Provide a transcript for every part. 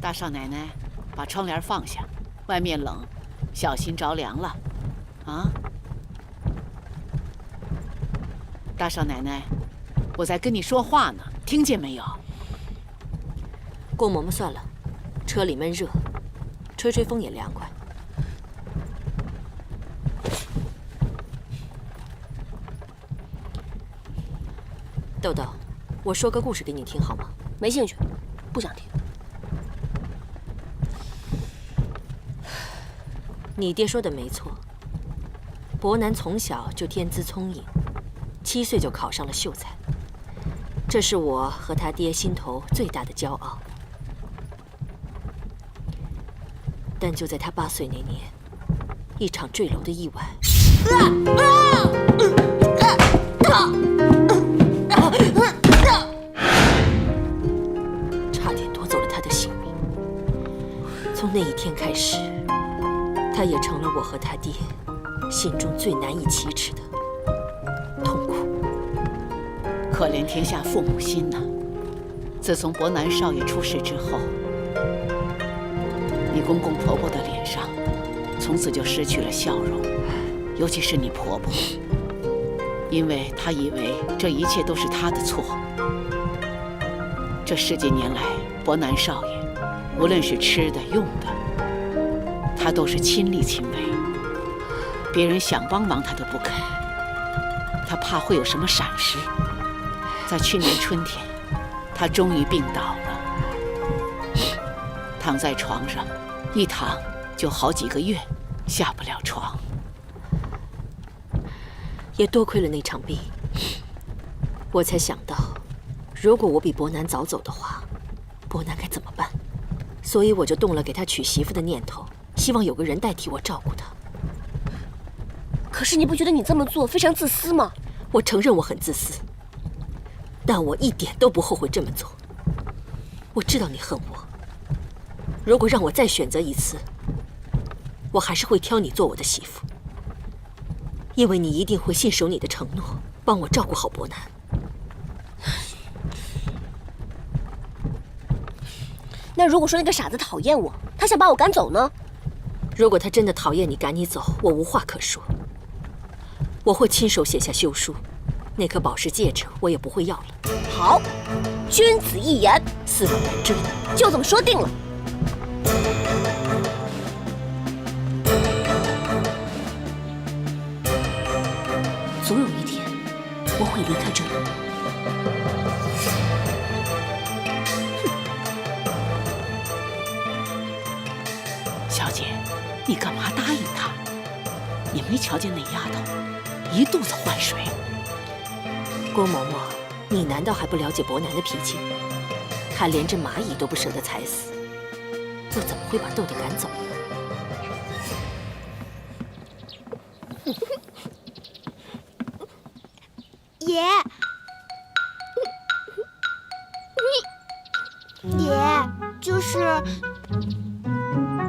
大少奶奶，把窗帘放下，外面冷，小心着凉了。啊！大少奶奶，我在跟你说话呢，听见没有？郭嬷嬷，算了，车里闷热，吹吹风也凉快。豆豆，我说个故事给你听好吗？没兴趣，不想听。你爹说的没错，伯南从小就天资聪颖，7岁就考上了秀才，这是我和他爹心头最大的骄傲。但就在他8岁那年，一场坠楼的意外，差点夺走了他的性命。从那一天开始，他也成了我和他爹心中最难以启齿的痛苦。可怜天下父母心呐！自从伯南少爷出事之后，你公公婆婆的脸上从此就失去了笑容，尤其是你婆婆，因为她以为这一切都是她的错。这10几年来，伯南少爷无论是吃的用的，他都是亲力亲为，别人想帮忙他都不肯，他怕会有什么闪失。在去年春天，他终于病倒了，躺在床上，一躺就好几个月，下不了床。也多亏了那场病，我才想到，如果我比伯南早走的话，伯南该怎么办？所以我就动了给他娶媳妇的念头，希望有个人代替我照顾他。可是你不觉得你这么做非常自私吗？我承认我很自私，但我一点都不后悔这么做。我知道你恨我，如果让我再选择一次，我还是会挑你做我的媳妇，因为你一定会信守你的承诺，帮我照顾好伯南。那如果说那个傻子讨厌我，他想把我赶走呢？如果他真的讨厌你，赶你走，我无话可说。我会亲手写下休书，那颗宝石戒指我也不会要了。好，君子一言，4万难追，就这么说定了。总有一天，我会离开这里。小姐，你干嘛答应他？你没瞧见那丫头一肚子坏水。郭嬷嬷，你难道还不了解伯南的脾气？他连只蚂蚁都不舍得踩死，又怎么会把豆豆赶走呢？爷，爷，就是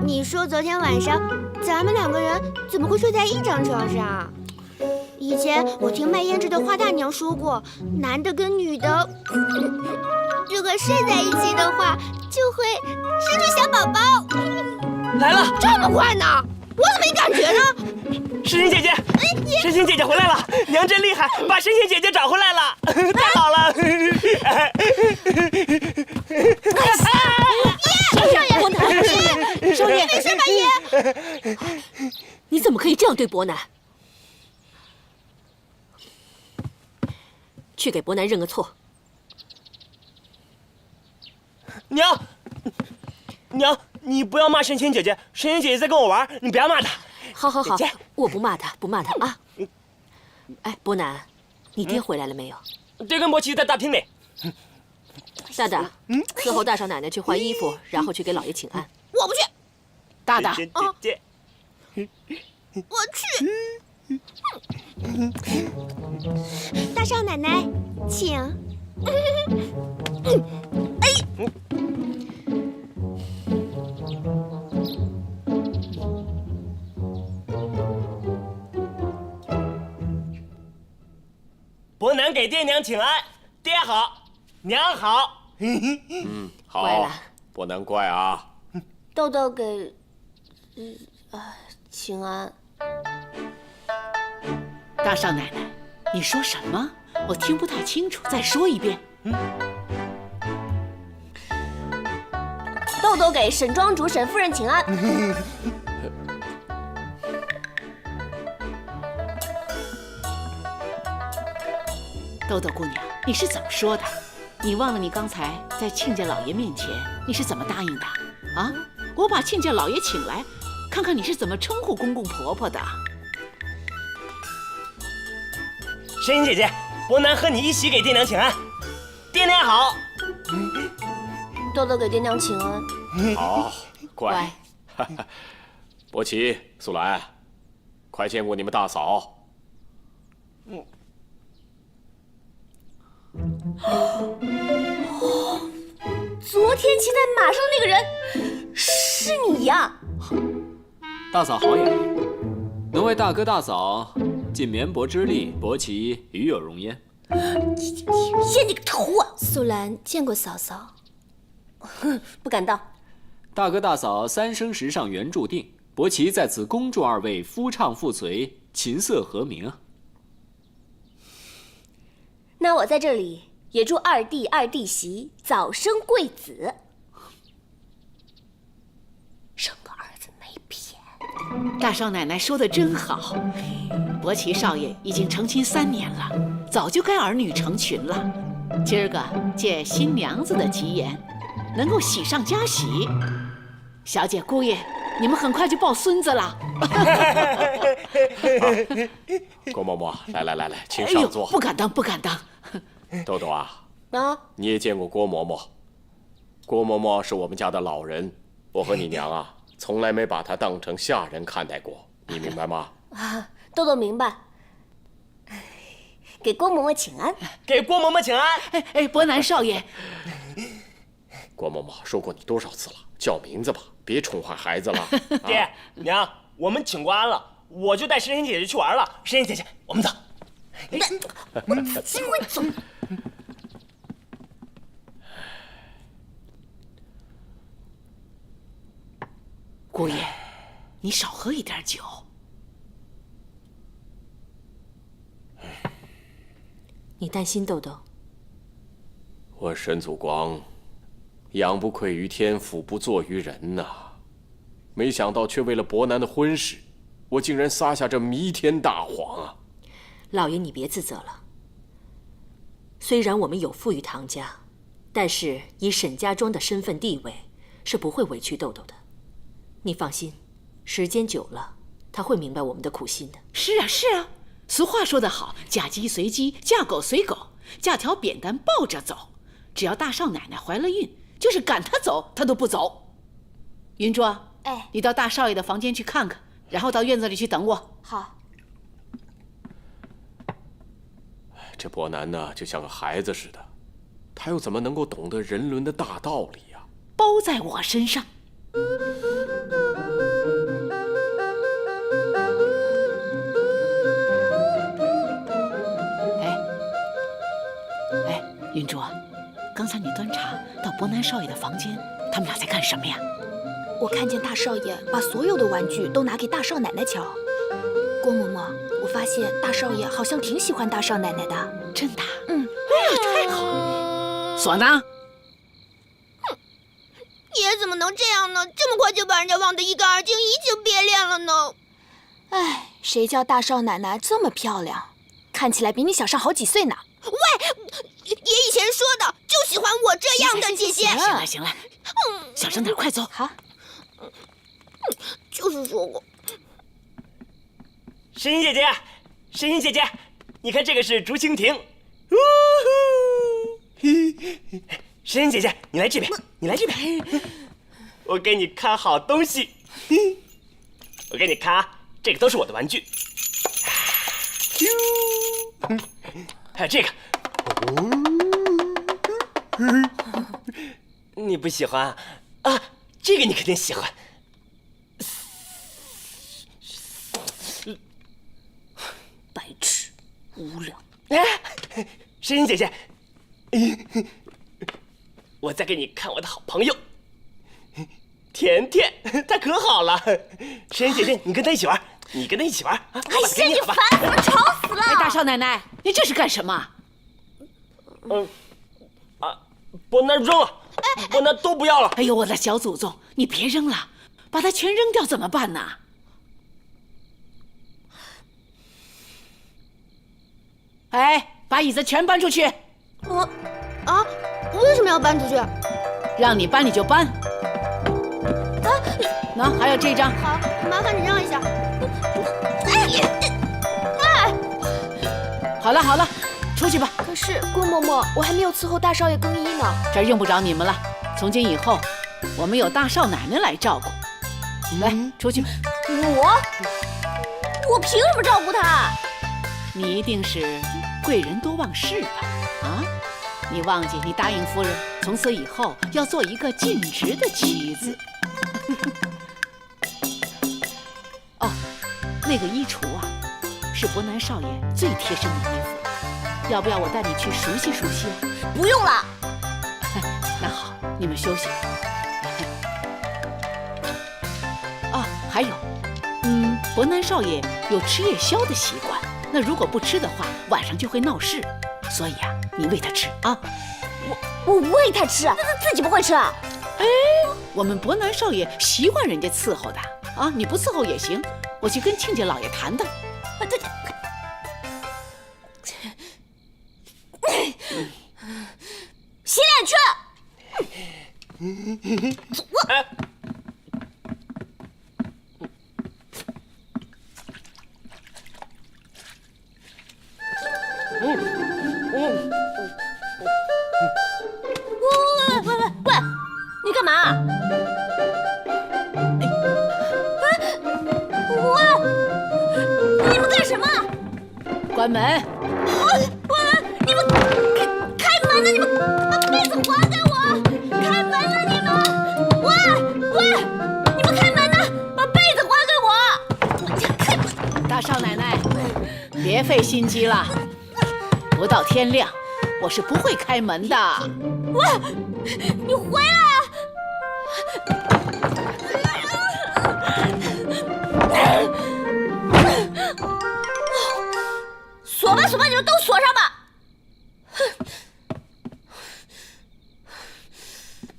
你说昨天晚上咱们2个人怎么会睡在一张床上？以前我听卖胭脂的花大娘说过，男的跟女的如果睡在一起的话，就会生出小宝宝。来了，这么快呢？我怎么没感觉呢？神仙姐姐，神仙姐姐回来了，娘真厉害，把神仙姐姐找回来了，太好了！少爷，伯南，少爷，没事吧，爷？你怎么可以这样对伯南？去给伯南认个错。娘，你不要骂神仙姐姐，神仙姐姐在跟我玩，你不要骂她。好好好姐姐，我不骂他，不骂他啊。哎，伯南，你爹回来了没有？爹跟伯奇在大厅里。大大，伺候大少奶奶去换衣服，然后去给老爷请安。我不去，大大，姐姐，我去。大少奶奶，请。伯南给爹娘请安，爹好，娘好。好，乖了，不能怪啊。豆豆给，请安。大少奶奶，你说什么？我听不太清楚，再说一遍。豆豆给沈庄主、沈夫人请安。豆豆姑娘，你是怎么说的？你忘了你刚才在亲家老爷面前你是怎么答应的？啊，我把亲家老爷请来，看看你是怎么称呼公公婆婆的。神仙姐姐，伯南和你一起给爹娘请安。爹娘好。豆豆给爹娘请安。好，乖。伯奇、素兰，快见过你们大嫂。昨天骑在马上的那个人是你呀！大嫂好也，能为大哥大嫂尽绵薄之力，伯奇与有荣焉。掀你个头啊！素兰见过嫂嫂，哼，不敢当。大哥大嫂三生石上原注定，伯奇在此恭祝二位夫唱妇随，琴瑟和鸣啊！那我在这里也祝二弟、二弟媳早生贵子，生个儿子没骗。大少奶奶说的真好，伯奇少爷已经成亲3年了，早就该儿女成群了。今儿个借新娘子的吉言，能够喜上加喜。小姐、姑爷，你们很快就抱孙子了。郭嬷嬷，来，请上座。不敢当，不敢当。豆豆啊，你也见过郭嬷嬷。郭嬷嬷是我们家的老人，我和你娘啊，从来没把她当成下人看待过，你明白吗？啊，豆豆明白。给郭嬷嬷请安。给郭嬷嬷请安。伯南少爷。郭嬷嬷说过你多少次了，叫名字吧，别宠坏孩子了。爹娘，我们请过安了，我就带神仙姐姐去玩了。神仙姐姐，我们走。机会走。姑爷，你少喝一点酒。你担心豆豆？我沈祖光，养不愧于天，俯不作于人呐。没想到却为了伯南的婚事，我竟然撒下这弥天大谎啊！老爷，你别自责了。虽然我们有负于唐家，但是以沈家庄的身份地位，是不会委屈豆豆的。你放心，时间久了，他会明白我们的苦心的。是啊，俗话说得好，嫁鸡随鸡，嫁狗随狗，架条扁担抱着走。只要大少奶奶怀了孕，就是赶她走，她都不走。云珠，你到大少爷的房间去看看，然后到院子里去等我。好。这伯南呢，就像个孩子似的，他又怎么能够懂得人伦的大道理呀？包在我身上。云珠，刚才你端茶到伯南少爷的房间，他们俩在干什么呀？我看见大少爷把所有的玩具都拿给大少奶奶瞧。郭嬷嬷，我发现大少爷好像挺喜欢大少奶奶的。真的？哎呀，太好了。唢呐。爷怎么能这样呢？这么快就把人家忘得一干二净，移情别恋了呢？哎，谁叫大少奶奶这么漂亮，看起来比你小上好几岁呢。喂，爷以前说的，就喜欢我这样的姐姐。行了，小声点，快走。好。就是说过。神仙姐姐，你看这个是竹蜻蜓。神仙姐姐，你来这边，我给你看好东西。我给你看啊，这个都是我的玩具。还有这个，你不喜欢啊？这个你肯定喜欢。白痴，无聊。神仙姐姐，我再给你看我的好朋友，甜甜，她可好了。珊珊姐姐，你跟她一起玩，你跟她一起玩啊！我把它给你好吧？烦死了，吵死了！哎，大少奶奶，你这是干什么？伯南扔了，伯南都不要了。哎呦，我的小祖宗，你别扔了，把它全扔掉怎么办呢？哎，把椅子全搬出去！为什么要搬出去？让你搬你就搬。那还有这张，好，麻烦你让一下。好了好了，出去吧，可是郭嬷嬷，我还没有伺候大少爷更衣呢。这儿用不着你们了。从今以后，我们有大少奶奶来照顾。来，出去吧。我凭什么照顾他？你一定是贵人多忘事吧？啊？你忘记你答应夫人，从此以后要做一个尽职的妻子。哦，那个衣橱啊，是伯南少爷最贴身的衣服，要不要我带你去熟悉熟悉啊？不用了。那好，你们休息。哦，还有，伯南少爷有吃夜宵的习惯，那如果不吃的话，晚上就会闹事，所以啊，你喂他吃啊。我喂他吃，那他自己不会吃啊？哎，我们伯南少爷习惯人家伺候的啊，你不伺候也行，我去跟亲家老爷谈谈。洗脸去。喂，你干嘛？你们干什么？关门！你们开门呢！你们把被子还给我！开门了，你们！喂，你们开门呢！把被子还给我！大少奶奶，别费心机了，不到天亮，我是不会开门的。你回来啊！锁吧，你们都锁上吧！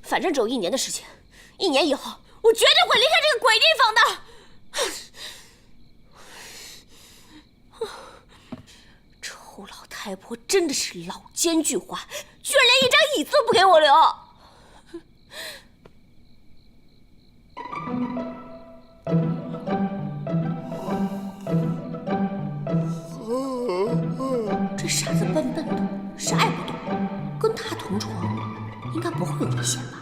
反正只有1年的时间，1年以后，我绝对会离开这个鬼地方的。臭老太婆真的是老奸巨猾，居然连一张椅子都不给我留。这傻子笨笨的，啥也不懂，跟他同床，应该不会有危险吧？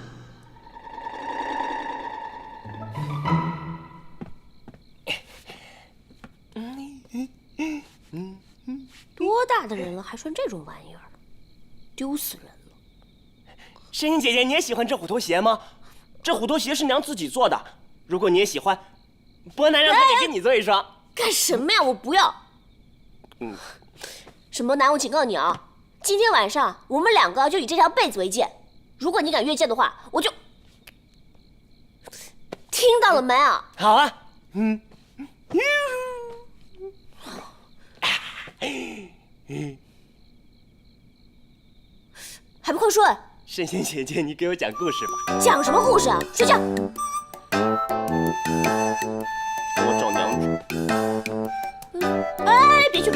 多大的人了，还穿这种玩意儿，丢死人了！珊珊姐姐，你也喜欢这虎头鞋吗？这虎头鞋是娘自己做的，如果你也喜欢，伯南让他也给你做一双。干什么呀？我不要。沈伯南，我警告你啊，今天晚上我们2个就以这条被子为界，如果你敢越界的话，我就……听到了没啊？好啊，还不快睡！珊珊姐姐，你给我讲故事吧。讲什么故事啊？睡觉。我找娘去。哎，别去！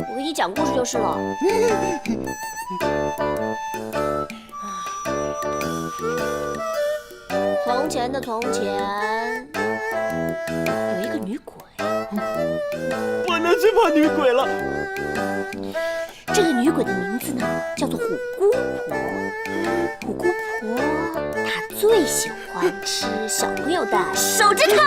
我给你讲故事就是了。从前的从前，有一个女鬼。伯南最怕女鬼了。这个女鬼的名字呢，叫做虎姑婆。虎姑婆她最喜欢吃小朋友的手指头。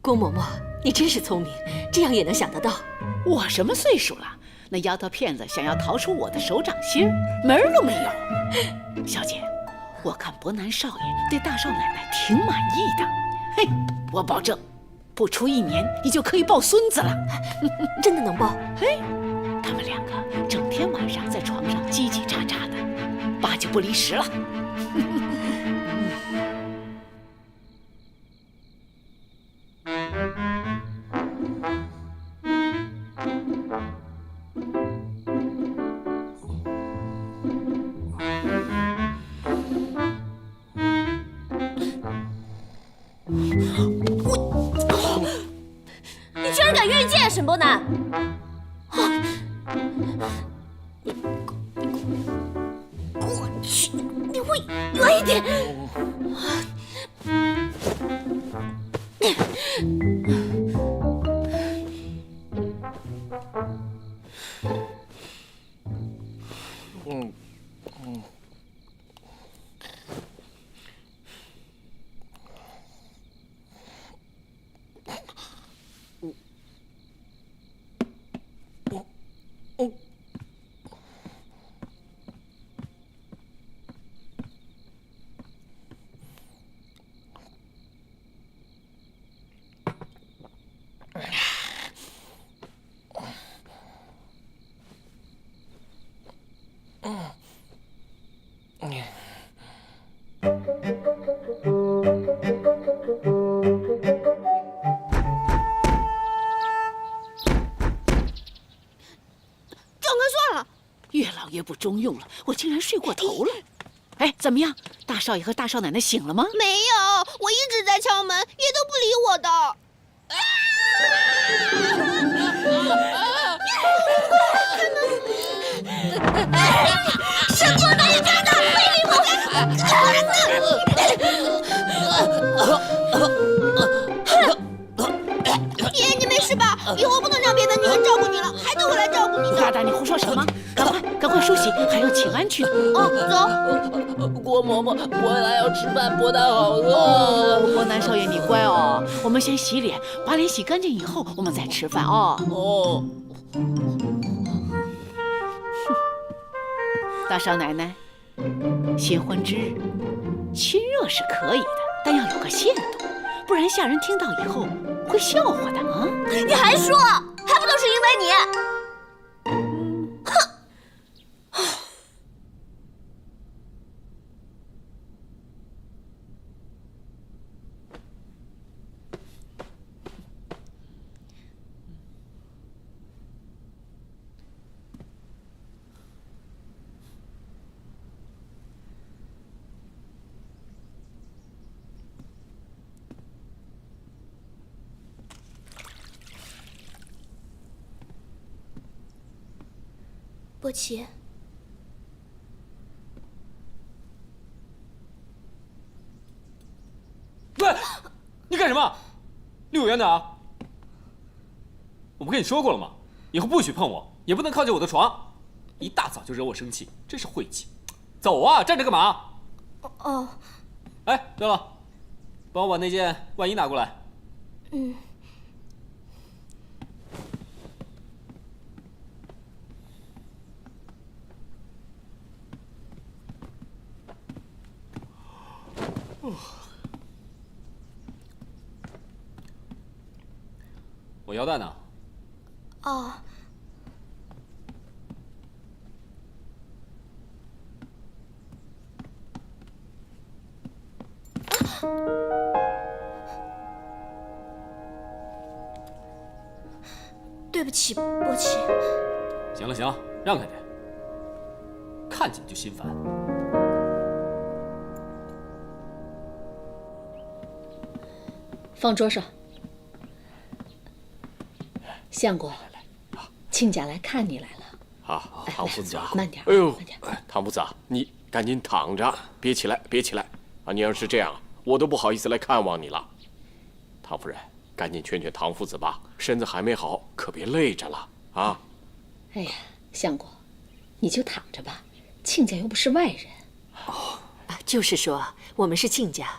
郭嬷嬷，你真是聪明，这样也能想得到。我什么岁数了？那丫头片子想要逃出我的手掌心，门儿都没有。小姐，我看伯南少爷对大少奶奶挺满意的，嘿，我保证，不出1年，你就可以抱孙子了。真的能抱？嘿，他们2个整天晚上在床上叽叽喳喳的，爸就不离10了。你居然敢越界，沈伯南！我去，你会远一点！岳老爷不中用了，我竟然睡过头了。哎，怎么样？大少爷和大少奶奶醒了吗？没有，我一直在敲门，也都不理我的。沈伯南，你真的非礼不爷爷，你没事吧？以后不能让别的女人照顾你了，还得我来照顾你的。大大，你胡说什么？赶快梳洗，还要请安去呢。走。郭嬷嬷，伯南要吃饭，伯南好饿。伯南少爷，你乖哦，我们先洗脸，把脸洗干净以后，我们再吃饭哦。哦。大少奶奶，新婚之日，亲热是可以的，但要有个限度，不然下人听到以后会笑话的啊！你还说，还不都是因为你？波奇，喂，你干什么？离我远点啊！我不跟你说过了吗？以后不许碰我，也不能靠近我的床。一大早就惹我生气，真是晦气。走啊，站着干嘛？哦。哎，对了，帮我把那件外衣拿过来。嗯。我腰带呢？哦。对不起，波奇。行了行了，让开点，看见你就心烦。放桌上。相公，亲家来看你来了。好，唐夫子，慢点。哎呦慢点。唐夫子，你赶紧躺着，别起来，别起来啊！你要是这样，我都不好意思来看望你了。唐夫人，赶紧劝劝唐夫子吧，身子还没好，可别累着了啊！哎呀，相公，你就躺着吧，亲家又不是外人。哦，就是说我们是亲家，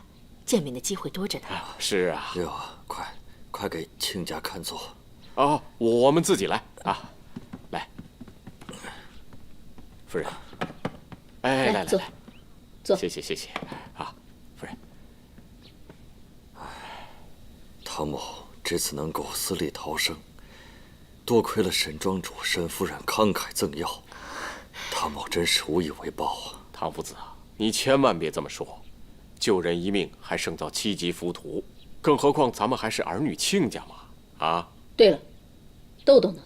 见面的机会多着呢。是啊。哟，快给亲家看座。哦，我们自己来啊，来，夫人，哎，来，坐，谢谢啊，夫人。唐某这次能够死里逃生，多亏了沈庄主、沈夫人慷慨赠药，唐某真是无以为报啊！唐夫子，你千万别这么说，救人一命还胜造7级浮屠，更何况咱们还是儿女亲家嘛！啊，对了，豆豆呢？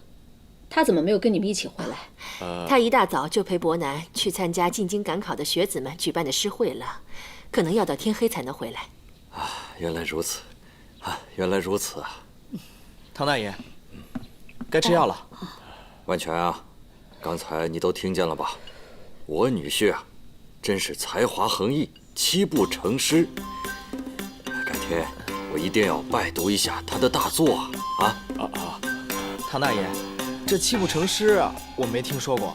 他怎么没有跟你们一起回来？他一大早就陪伯南去参加进京赶考的学子们举办的诗会了，可能要到天黑才能回来。啊，原来如此，原来如此啊！唐大爷，该吃药了。万全啊，刚才你都听见了吧？我女婿啊，真是才华横溢，7步成诗。改天我一定要拜读一下他的大作啊！唐大爷，这7步成诗啊，我没听说过。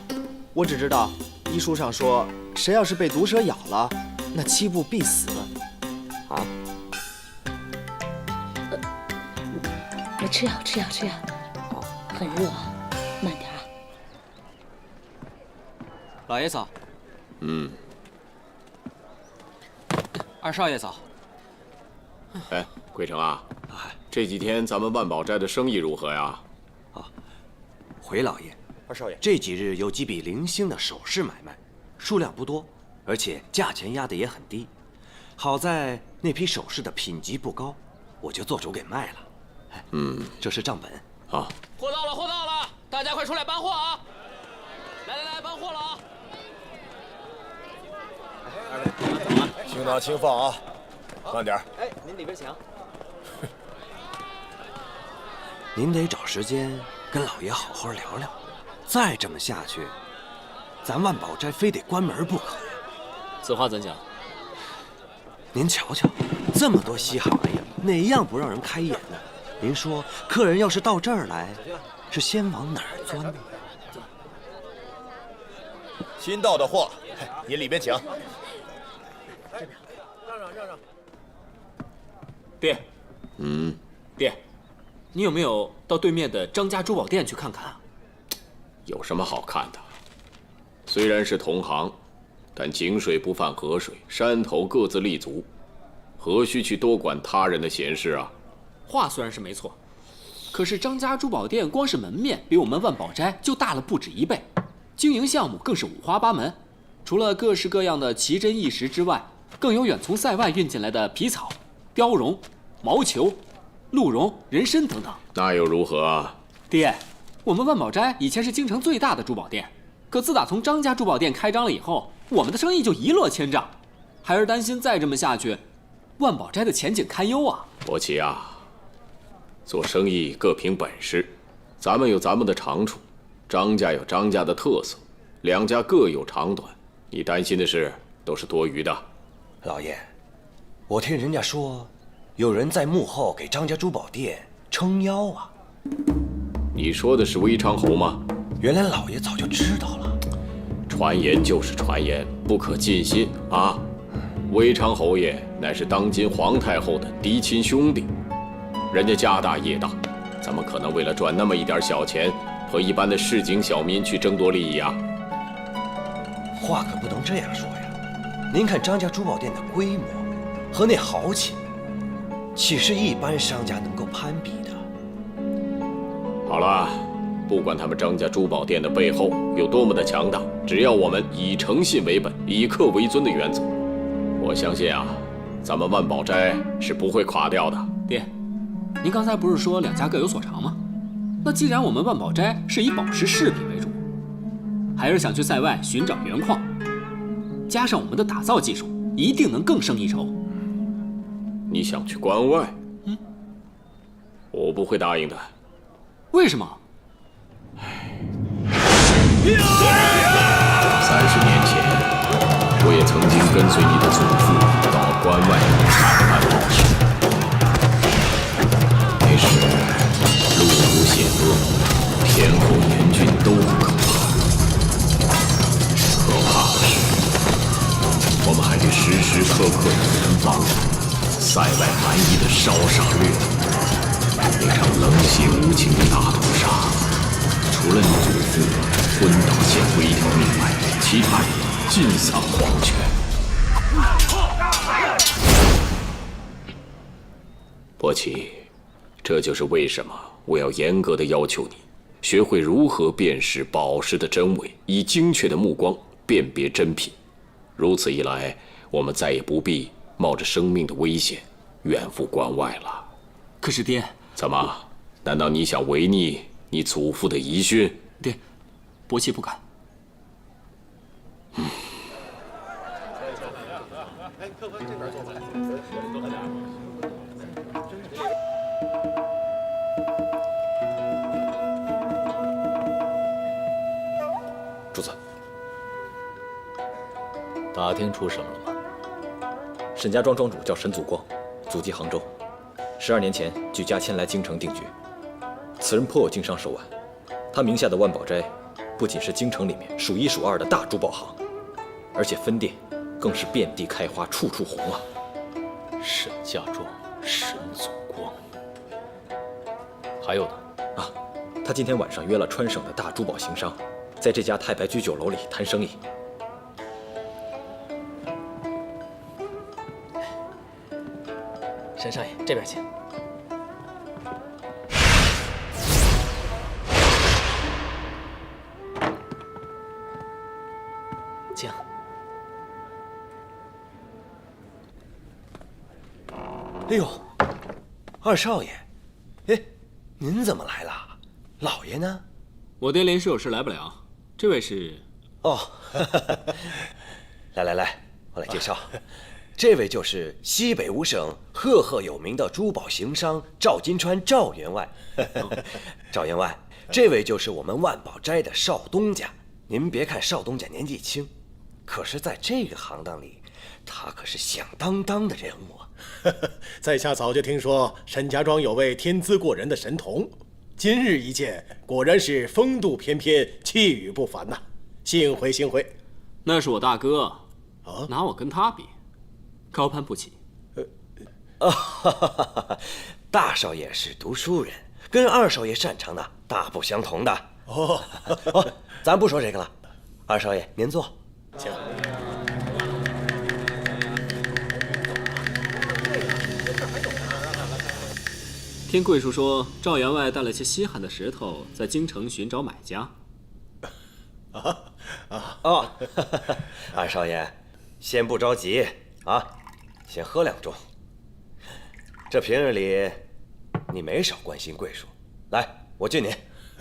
我只知道医书上说，谁要是被毒蛇咬了，那7步必死。啊？吃药，吃药，吃药。很热啊，慢点啊。老爷早。二少爷早。哎，桂成啊，这几天咱们万宝斋的生意如何呀？回老爷，二少爷，这几日有几笔零星的首饰买卖，数量不多，而且价钱压得也很低。好在那批首饰的品级不高，我就做主给卖了。这是账本。啊，货到了，货到了，大家快出来搬货啊！来，搬货了啊！轻拿轻放啊，慢点。哎，您里边请。您得找时间跟老爷好好聊聊，再这么下去，咱万宝斋非得关门不可呀。此话怎讲？您瞧瞧，这么多稀罕玩意儿，哪样不让人开眼呢？您说，客人要是到这儿来，是先往哪儿钻呢？新到的货，您里边请。让。爹，爹，你有没有到对面的张家珠宝店去看看啊？有什么好看的？虽然是同行，但井水不犯河水，山头各自立足，何须去多管他人的闲事啊？话虽然是没错，可是张家珠宝店光是门面比我们万宝斋就大了不止1倍，经营项目更是五花八门，除了各式各样的奇珍异石之外，更有远从塞外运进来的皮草、貂绒、毛球、鹿茸、人参等等。那又如何啊？爹，我们万宝斋以前是京城最大的珠宝店，可自打从张家珠宝店开张了以后，我们的生意就一落千丈，孩儿担心再这么下去，万宝斋的前景堪忧啊！伯奇啊，做生意各凭本事，咱们有咱们的长处，张家有张家的特色，两家各有长短，你担心的事都是多余的。老爷，我听人家说，有人在幕后给张家珠宝店撑腰啊。你说的是微昌侯吗？原来老爷早就知道了。传言就是传言，不可尽信啊！微昌侯爷乃是当今皇太后的嫡亲兄弟，人家家大业大，怎么可能为了赚那么一点小钱，和一般的市井小民去争夺利益啊？话可不能这样说呀！您看张家珠宝店的规模和那豪气，岂是一般商家能够攀比的？好了，不管他们张家珠宝店的背后有多么的强大，只要我们以诚信为本、以客为尊的原则，我相信啊，咱们万宝斋是不会垮掉的。爹，您刚才不是说两家各有所长吗？那既然我们万宝斋是以宝石饰品为主，孩儿想去塞外寻找原矿，加上我们的打造技术，一定能更胜一筹。你想去关外？我不会答应的。为什么？30年前，我也曾经跟随你的祖父到关外探探宝石。那时路途险恶，天候严峻，都不可怕。可怕的是，我们还得时时刻刻的严防塞外蛮夷的烧杀掠夺。那场冷血无情的大屠杀，除了你祖父昏倒献出一条命外，其他人尽丧黄泉。伯奇，这就是为什么我要严格的要求你，学会如何辨识宝石的真伪，以精确的目光辨别真品。如此一来，我们再也不必冒着生命的危险远赴关外了。可是爹，怎么？难道你想违逆你祖父的遗训？爹，伯气不敢。主子，打听出什么了吗？沈家庄庄主叫沈祖光，祖籍杭州，12年前举家迁来京城定居。此人颇有经商手腕，他名下的万宝斋不仅是京城里面数1数2的大珠宝行，而且分店更是遍地开花，处处红啊！沈家庄，沈祖光，还有呢？啊，他今天晚上约了川省的大珠宝行商，在这家太白居酒楼里谈生意。沈少爷，这边请。请。哎呦，二少爷，哎，您怎么来了？老爷呢？我爹临时有事来不了。这位是？哦，来，我来介绍，这位就是西北5省赫赫有名的珠宝行商赵金川赵员外。赵员外，这位就是我们万宝斋的邵东家。您别看邵东家年纪轻，可是在这个行当里，他可是响当当的人物啊。在下早就听说沈家庄有位天资过人的神童，今日一见，果然是风度翩翩，气宇不凡呐！幸会。那是我大哥，拿我跟他比，高攀不起。大少爷是读书人，跟二少爷擅长的大不相同的。哦，咱不说这个了，二少爷您坐，请。听贵叔说，赵员外带了些稀罕的石头，在京城寻找买家。二少爷，先不着急啊，先喝2盅。这平日里你没少关心贵叔，来，我敬您，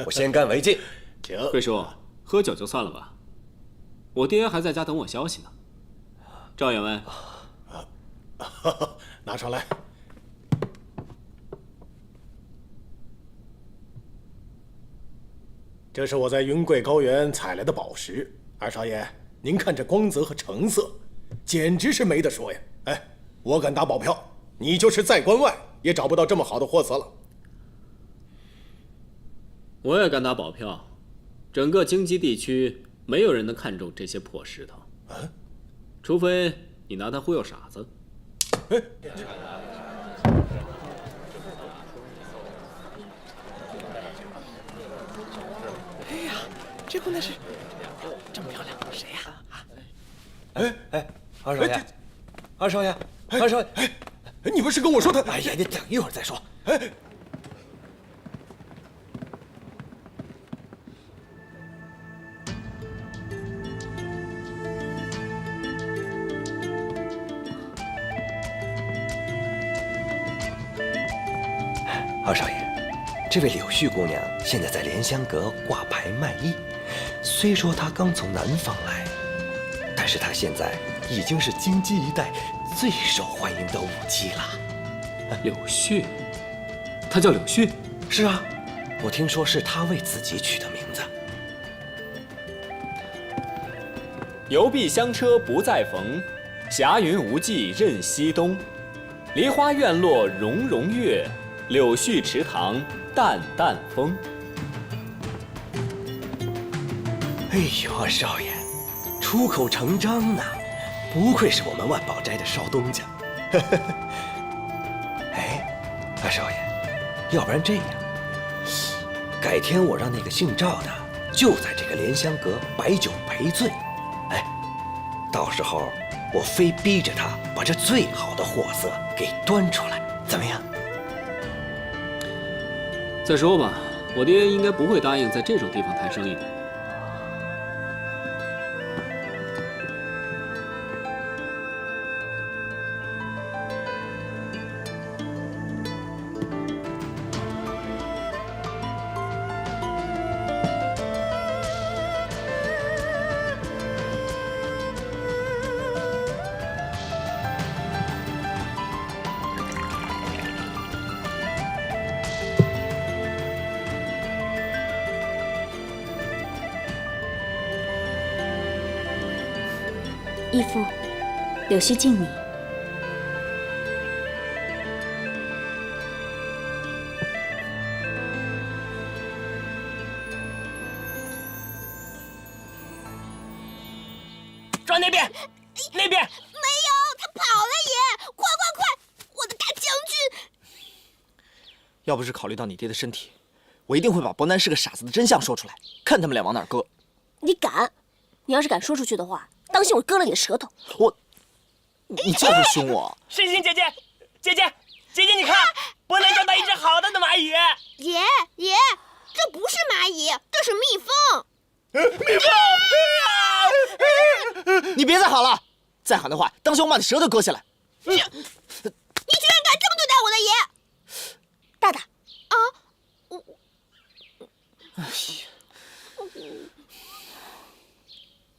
我先干为敬。请贵叔，喝酒就算了吧，我爹还在家等我消息呢。赵员外，拿上来。这是我在云贵高原采来的宝石，二少爷，您看这光泽和成色，简直是没得说呀！哎，我敢打保票，你就是在关外也找不到这么好的货色了。我也敢打保票，整个京畿地区没有人能看中这些破石头，除非你拿它忽悠傻子。这姑娘是这么漂亮，谁呀？二少爷，二少爷，二少爷，你不是跟我说他？哎呀，你等一会儿再说。二少爷，这位柳絮姑娘现在在莲香阁挂牌卖艺。虽说她刚从南方来，但是她现在已经是京畿一带最受欢迎的舞姬了。柳絮，她叫柳絮？是啊，我听说是她为自己取的名字。游碧香车不再逢，霞云无际任西东。梨花院落融融月，柳絮池塘淡淡风。哎呦，二少爷，出口成章呢，不愧是我们万宝斋的邵东家。哎，二少爷，要不然这样，改天我让那个姓赵的就在这个莲香阁摆酒赔罪，哎，到时候我非逼着他把这最好的货色给端出来，怎么样？再说吧，我爹应该不会答应在这种地方谈生意的。义父，柳絮敬你。撞那边，那边。没有，他跑了爷！快快快，我的大将军！要不是考虑到你爹的身体，我一定会把伯南是个傻子的真相说出来，看他们俩往哪儿搁。你敢？你要是敢说出去的话，当心我割了你的舌头！你就是凶我！神仙姐姐，姐姐，你看，伯南找到一只好大的蚂蚁。爷，这不是蚂蚁，这是蜜蜂。蜜蜂！你别再喊了，再喊的话，当心我把你舌头割下来。你居然敢这么对待我的爷！大大啊！哎呀！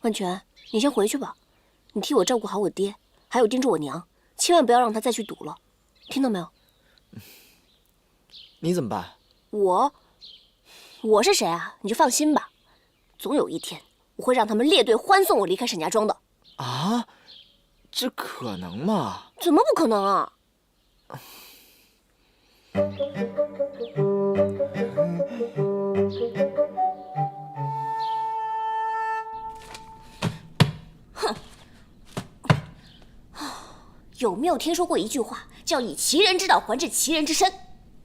万全，你先回去吧，你替我照顾好我爹，还有盯着我娘，千万不要让他再去赌了，听到没有？你怎么办？我是谁啊？你就放心吧，总有一天我会让他们列队欢送我离开沈家庄的。啊？这可能吗？怎么不可能啊？哼！有没有听说过一句话，叫以其人之道还治其人之身？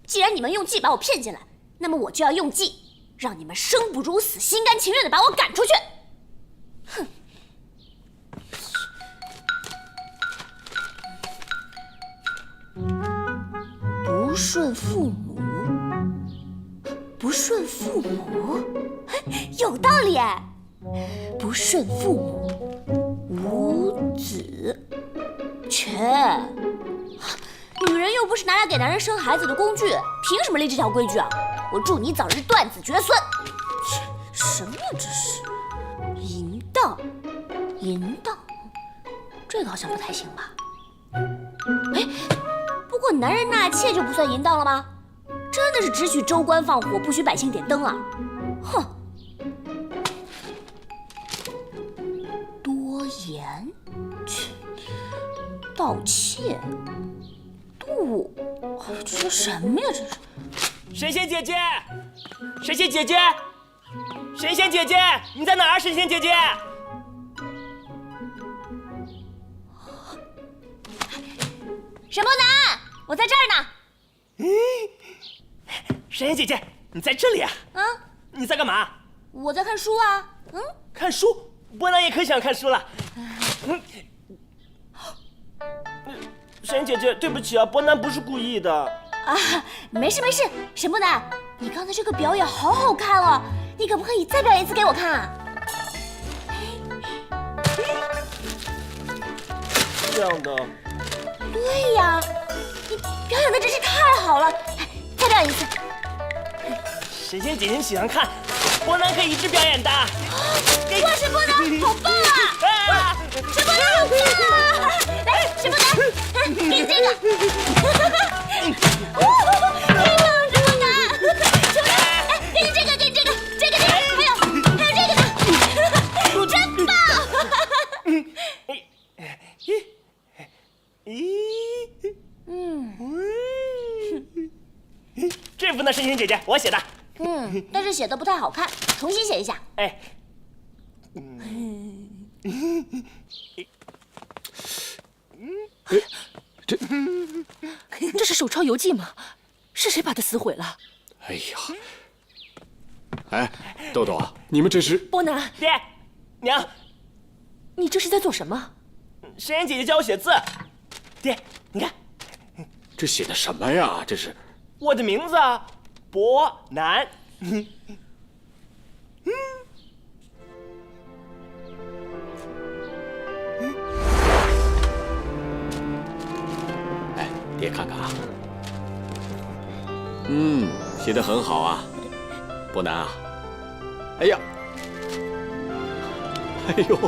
既然你们用计把我骗进来，那么我就要用计，让你们生不如死，心甘情愿的把我赶出去。哼！不顺父母，不顺父母，有道理哎！不顺父母，无子。切，女人又不是拿来给男人生孩子的工具，凭什么立这条规矩啊？我祝你早日断子绝孙！什么呀这是？淫荡，淫荡，这个好像不太行吧？哎，不过男人纳妾就不算淫荡了吗？真的是只许州官放火，不许百姓点灯啊！哼！多言，切，盗窃，妒，这是什么呀？这是神仙姐姐，神仙姐姐，神仙姐姐，你在哪儿？神仙姐姐，沈波南，我在这儿呢。神仙姐姐，你在这里啊？啊？你在干嘛？我在看书啊。嗯，看书？波南也可想看书了。神仙姐姐，对不起啊，波南不是故意的。啊，没事没事，沈波南，你刚才这个表演好好看哦，你可不可以再表演一次给我看啊？这样的。对呀，你表演的真是太好了，再表演一次。神仙姐姐喜欢看，波南可以一直表演的。哇，沈波南好棒啊！沈波南好棒啊！来，沈波南，给你这个。太棒了，沈波南！沈波南，哎，给你这个，给你这个，这个，还有这个呢，真棒！这幅呢，神仙姐姐，我写的。但是写的不太好看，重新写一下。哎。这是手抄游记吗？是谁把它撕毁了？哎呀！哎，豆豆，你们这是？波南，爹，娘，你这是在做什么？神仙姐姐教我写字。爹，你看，这写的什么呀？这是我的名字啊。伯南。哎，爹看看啊，写得很好啊，伯南啊。哎呀，哎呦，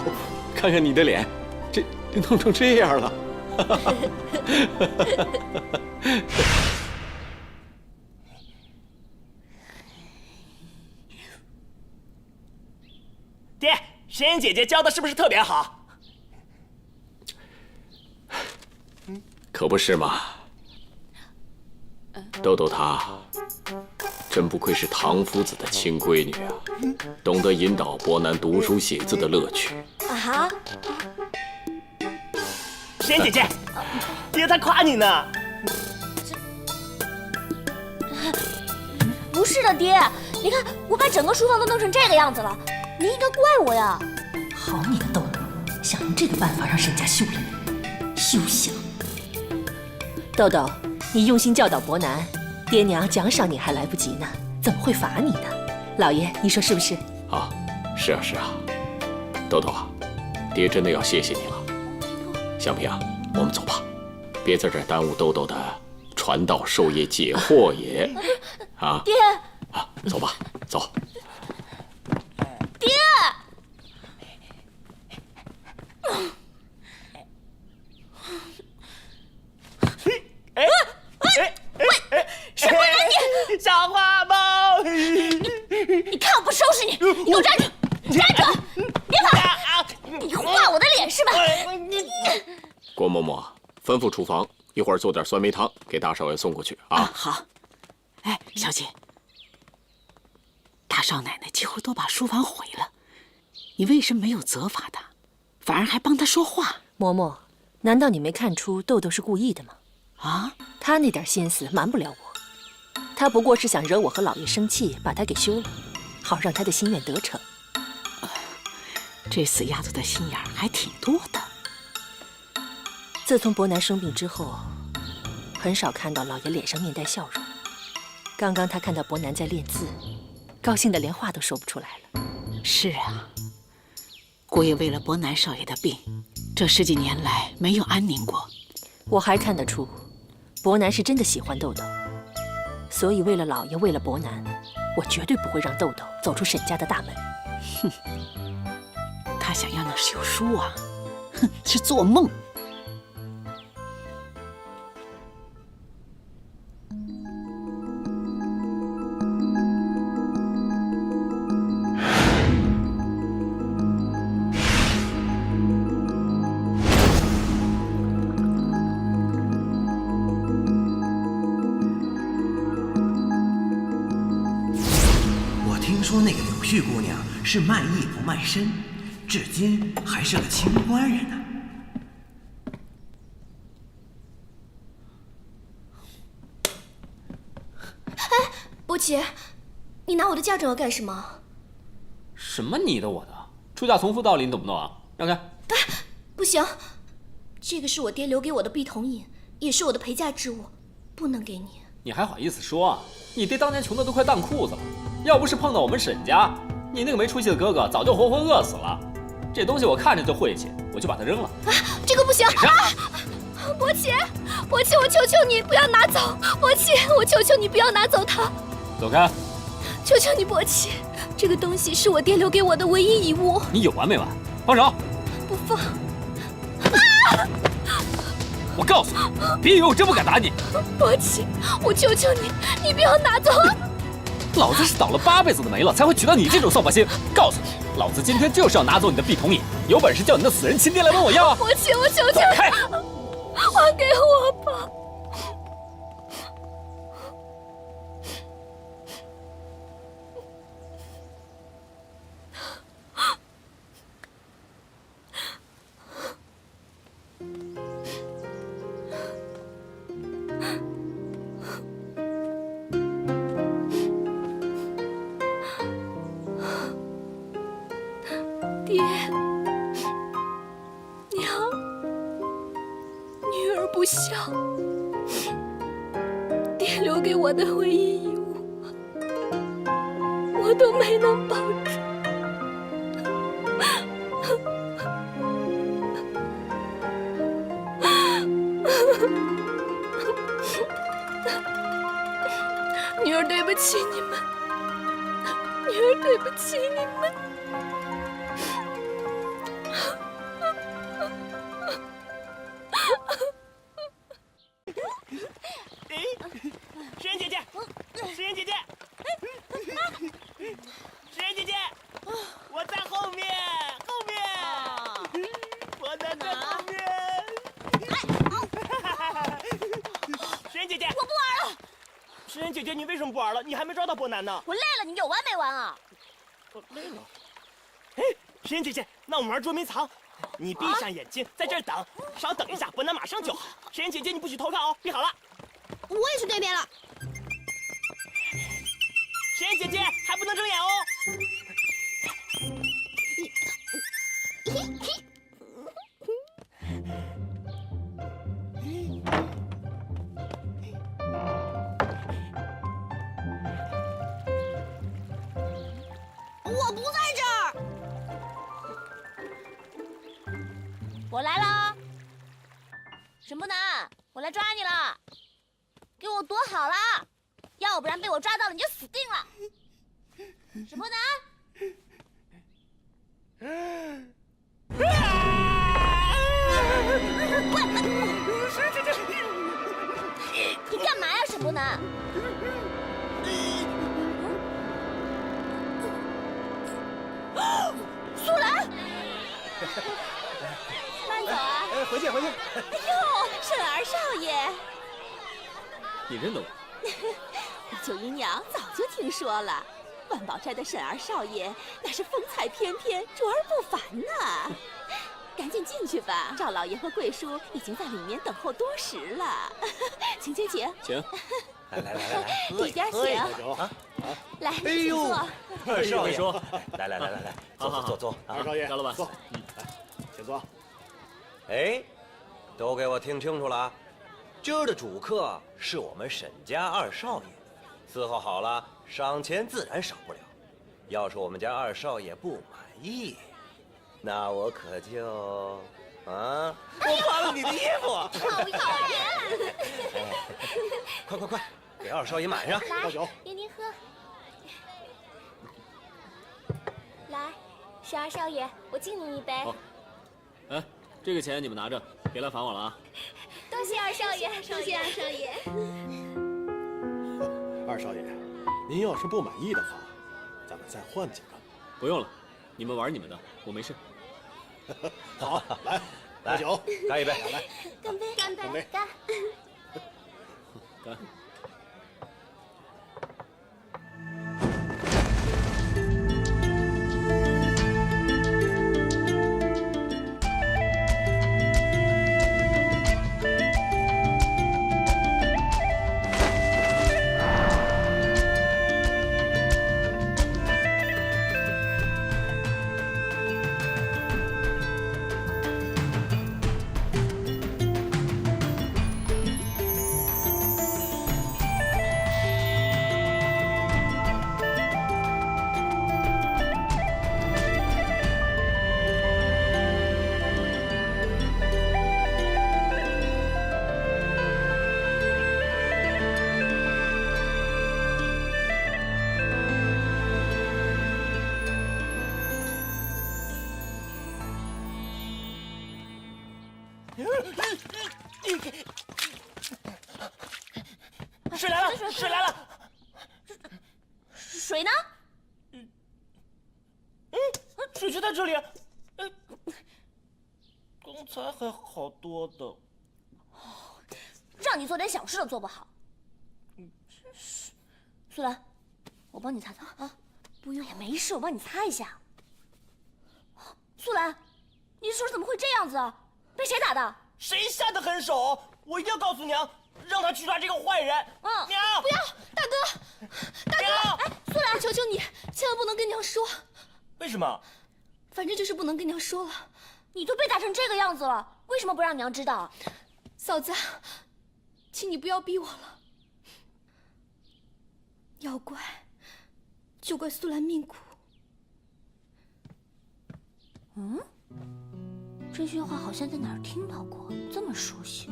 看看你的脸，这弄成这样了。爹，神仙姐姐教的是不是特别好？可不是嘛，豆豆她真不愧是唐夫子的亲闺女啊，懂得引导伯南读书写字的乐趣。啊哈！神仙姐姐，爹他夸你呢。不是的，爹，你看我把整个书房都弄成这个样子了，你应该怪我呀。好你个豆豆，想用这个办法让沈家休了你，休想！豆豆，你用心教导伯南，爹娘奖赏你还来不及呢，怎么会罚你呢？老爷，你说是不是？啊，是啊是啊，豆豆啊，爹真的要谢谢你了。香萍啊，我们走吧，别在这儿耽误豆豆的传道授业解惑也。啊，爹，啊，走吧，走。爹，什么人你？小花猫！你看我不收拾你！你给我站住！站住！别跑！你画我的脸是吧？郭嬷嬷，吩咐厨房一会儿做点酸梅汤，给大少爷送过去啊。好。哎，小姐，大少奶奶几乎都把书房毁了，你为什么没有责罚她，反而还帮她说话？嬷嬷，难道你没看出豆豆是故意的吗？啊，他那点心思瞒不了我，他不过是想惹我和老爷生气，把他给休了，好让他的心愿得逞。这死丫头的心眼还挺多的。自从伯南生病之后，很少看到老爷脸上面带笑容。刚刚他看到伯南在练字，高兴得连话都说不出来了。是啊，姑爷为了伯南少爷的病，这10几年来没有安宁过。我还看得出，伯南是真的喜欢豆豆，所以为了老爷，为了伯南，我绝对不会让豆豆走出沈家的大门。哼，他想要那休书啊，哼，是做梦。说那个柳絮姑娘是卖艺不卖身，至今还是个清官人呢。哎，伯奇，你拿我的嫁妆要干什么？什么你的我的？出嫁从夫道理，你懂不懂啊？让开！哎，不行，这个是我爹留给我的碧铜印，也是我的陪嫁之物，不能给你。你还好意思说啊？你爹当年穷的都快当裤子了，要不是碰到我们沈家，你那个没出息的哥哥早就活活饿死了。这东西我看着就晦气，我就把它扔了。啊，这个不行！啊，伯奇，伯奇，我求求你不要拿走！伯奇，我求求你不要拿走它！走开！求求你，伯奇，这个东西是我爹留给我的唯一遗物。你有完没完？放手！不放！啊！我告诉你，别以为我真不敢打你。伯奇，我求求你，你不要拿走！老子是倒了8辈子的霉了，才会娶到你这种扫把星。告诉你，老子今天就是要拿走你的碧铜印，有本事叫你那死人亲爹来问我要啊！伯奇，我求求你，开！还给我吧！爹，娘，女儿不孝，爹留给我的唯一遗物，没能保住。女儿，对不起你们，女儿，对不起你们。诗妍姐姐，诗妍姐姐，诗妍姐姐，我在后面，我在这后面。诗妍姐姐，我不玩了。诗妍姐姐，你为什么不玩了？你还没抓到伯南呢。我累了，你有完没完啊？我累了。哎，诗妍姐姐，那我们玩捉迷藏。你闭上眼睛，在这儿等，稍等一下，伯南马上就好。诗妍姐姐，你不许偷看哦，闭好了。我也去对面了。诗妍姐姐还不能睁眼哦。我不在这儿。我来了，沈不南，我来抓你了，给我躲好了，要不然被我抓到了你就死定了。沈不南，你干嘛呀，沈不南？苏兰，慢走啊！回见。哎呦，沈儿少爷，你认得我？九姨娘早就听说了，万宝斋的沈儿少爷那是风采翩翩，卓而不凡呢。赶紧进去吧，赵老爷和贵叔已经在里面等候多时了。请。请。来，里边请。来，哎呦，二少爷，来，坐，二少爷，赵老板，坐，来，请坐。哎，都给我听清楚了啊！今儿的主客是我们沈家二少爷，伺候好了，赏钱自然少不了。要是我们家二少爷不满意，那我可就我扒了你的衣服！讨厌！快，给二少爷满上，倒酒，给您喝。来，沈二少爷，我敬您一杯。好。哎，这个钱你们拿着，别来烦我了啊！多谢二少爷，多谢二少爷。二少爷，您要是不满意的话，咱们再换几个。不用了，你们玩你们的，我没事。好，来，倒酒，干一杯，来，干杯！干！水来了！水呢？水就在这里。刚才还好多的。让你做点小事都做不好。真是。苏兰，我帮你擦擦啊。不用，没事，我帮你擦一下。苏兰，你手怎么会这样子啊？被谁打的？谁下的狠手？我一定要告诉娘，让她去抓这个坏人。娘，不要，大哥，大哥，哎，苏兰，求求你，千万不能跟娘说。为什么？反正就是不能跟娘说了。你都被打成这个样子了，为什么不让娘知道？嫂子，请你不要逼我了。要乖，就怪苏兰命苦。嗯，这句话好像在哪儿听到过，这么熟悉。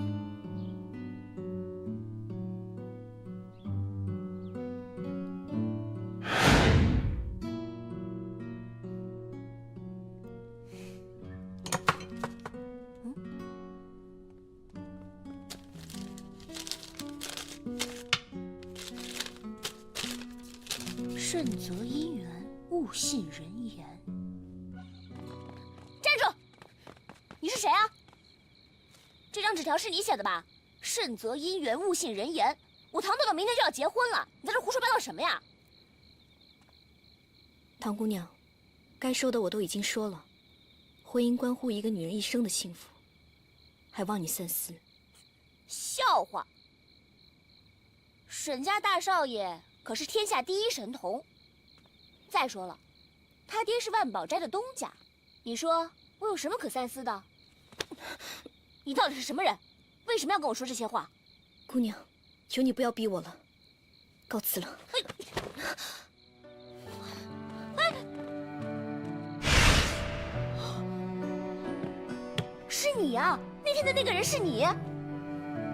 慎择姻缘，勿信人言。站住！你是谁啊？这张纸条是你写的吧？慎择姻缘，勿信人言。我堂豆豆明天就要结婚了，你在这胡说八道什么呀？唐姑娘，该说的我都已经说了。婚姻关乎一个女人一生的幸福，还望你三思。笑话！沈家大少爷可是天下第一神童。再说了，他爹是万宝斋的东家，你说我有什么可三思的？你到底是什么人？为什么要跟我说这些话？姑娘，求你不要逼我了，告辞了。是你啊！那天的那个人是你，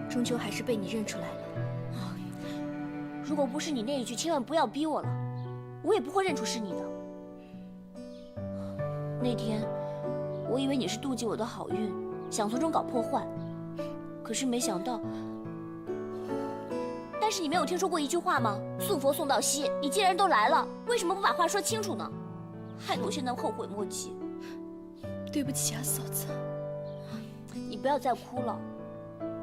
终究还是被你认出来了。如果不是你那一句千万不要逼我了，我也不会认出是你的。那天我以为你是妒忌我的好运，想从中搞破坏，可是没想到。但是你没有听说过一句话吗？送佛送到西，你既然都来了，为什么不把话说清楚呢？害得我现在后悔莫及。对不起啊，嫂子。你不要再哭了，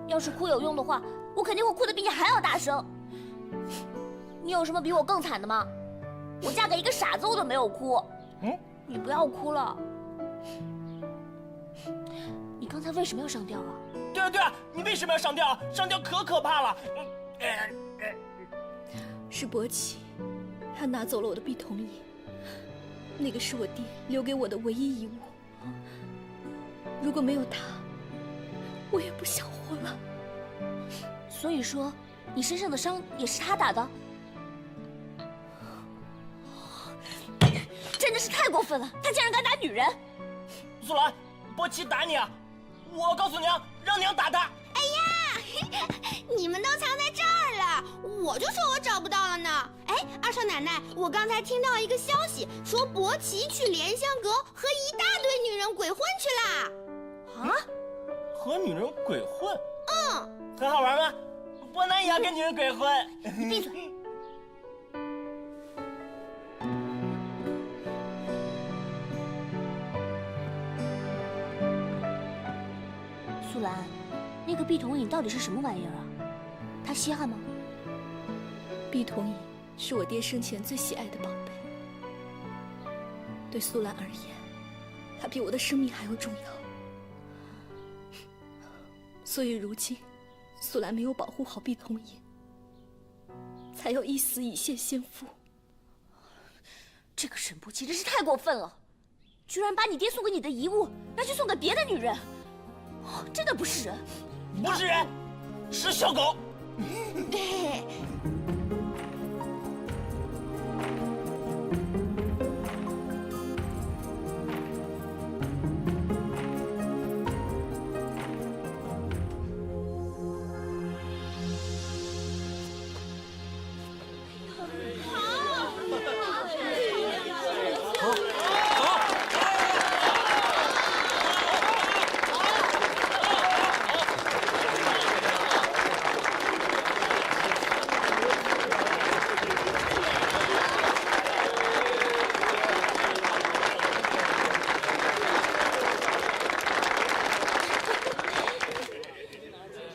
要是哭有用的话，我肯定会哭得比你还要大声。你有什么比我更惨的吗？我嫁给一个傻子我都没有哭。你不要哭了。你刚才为什么要上吊啊？对啊对啊，你为什么要上吊？上吊可怕了。是伯奇，他拿走了我的碧铜椅，那个是我爹留给我的唯一遗物。如果没有他，我也不想活了。所以说，你身上的伤也是他打的？真的是太过分了！他竟然敢打女人！苏兰，伯奇打你啊！我告诉娘，让娘打他！哎呀，你们都藏在这儿了，我就说我找不到了呢。哎，二少奶奶，我刚才听到一个消息，说伯奇去莲香阁和一大堆女人鬼混去了。啊？和女人鬼混？很好玩吗？伯南也要跟女人鬼混。你闭嘴！苏兰，那个碧铜椅到底是什么玩意儿啊？它稀罕吗？碧铜椅是我爹生前最喜爱的宝贝，对苏兰而言，它比我的生命还要重要。所以如今，苏兰没有保护好碧铜椅，才要一死以谢先父。这个沈伯奇真是太过分了，居然把你爹送给你的遗物拿去送给别的女人，真的不是人。不是人，是小狗。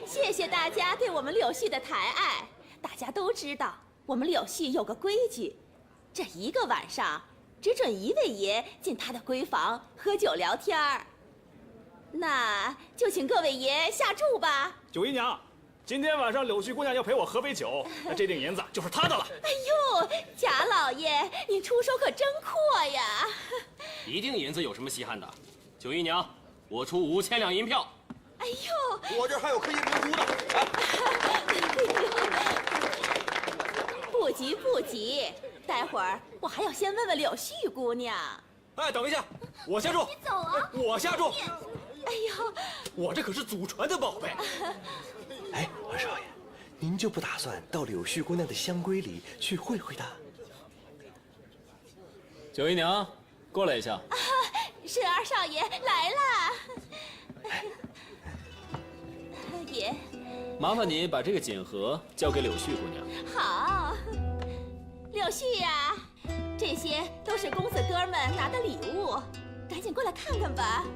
谢谢大家对我们柳絮的抬爱。大家都知道，我们柳絮有个规矩，这一个晚上只准一位爷进他的闺房喝酒聊天儿。那就请各位爷下注吧。九姨娘，今天晚上柳絮姑娘要陪我喝杯酒，那这锭银子就是她的了。哎呦，贾老爷，您出手可真阔呀！一锭银子有什么稀罕的？九姨娘，我出5000两银票。哎呦，我这还有可以留足的。不急不急，待会儿我还要先问问柳絮姑娘。哎，等一下，我下注。你走啊！我下注。哎呦，我这可是祖传的宝贝。哎，二少爷，您就不打算到柳絮姑娘的香闺里去会会她？九姨娘，过来一下。是二少爷来啦。爷，麻烦你把这个锦盒交给柳絮姑娘。好。柳絮呀，这些都是公子哥们拿的礼物，赶紧过来看看吧。啊！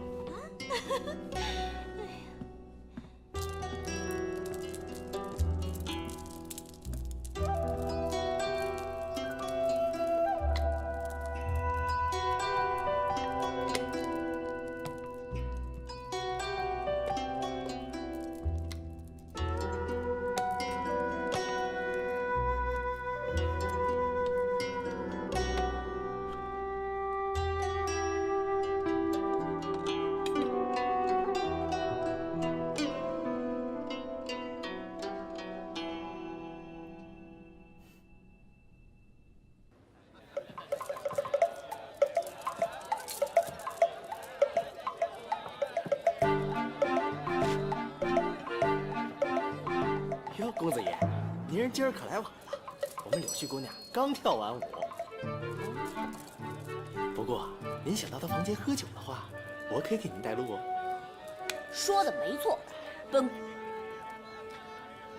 公子爷，您人今儿可来晚了，我们柳絮姑娘刚跳完舞。不过您想到她房间喝酒的话，我可以给您带路哦。说的没错，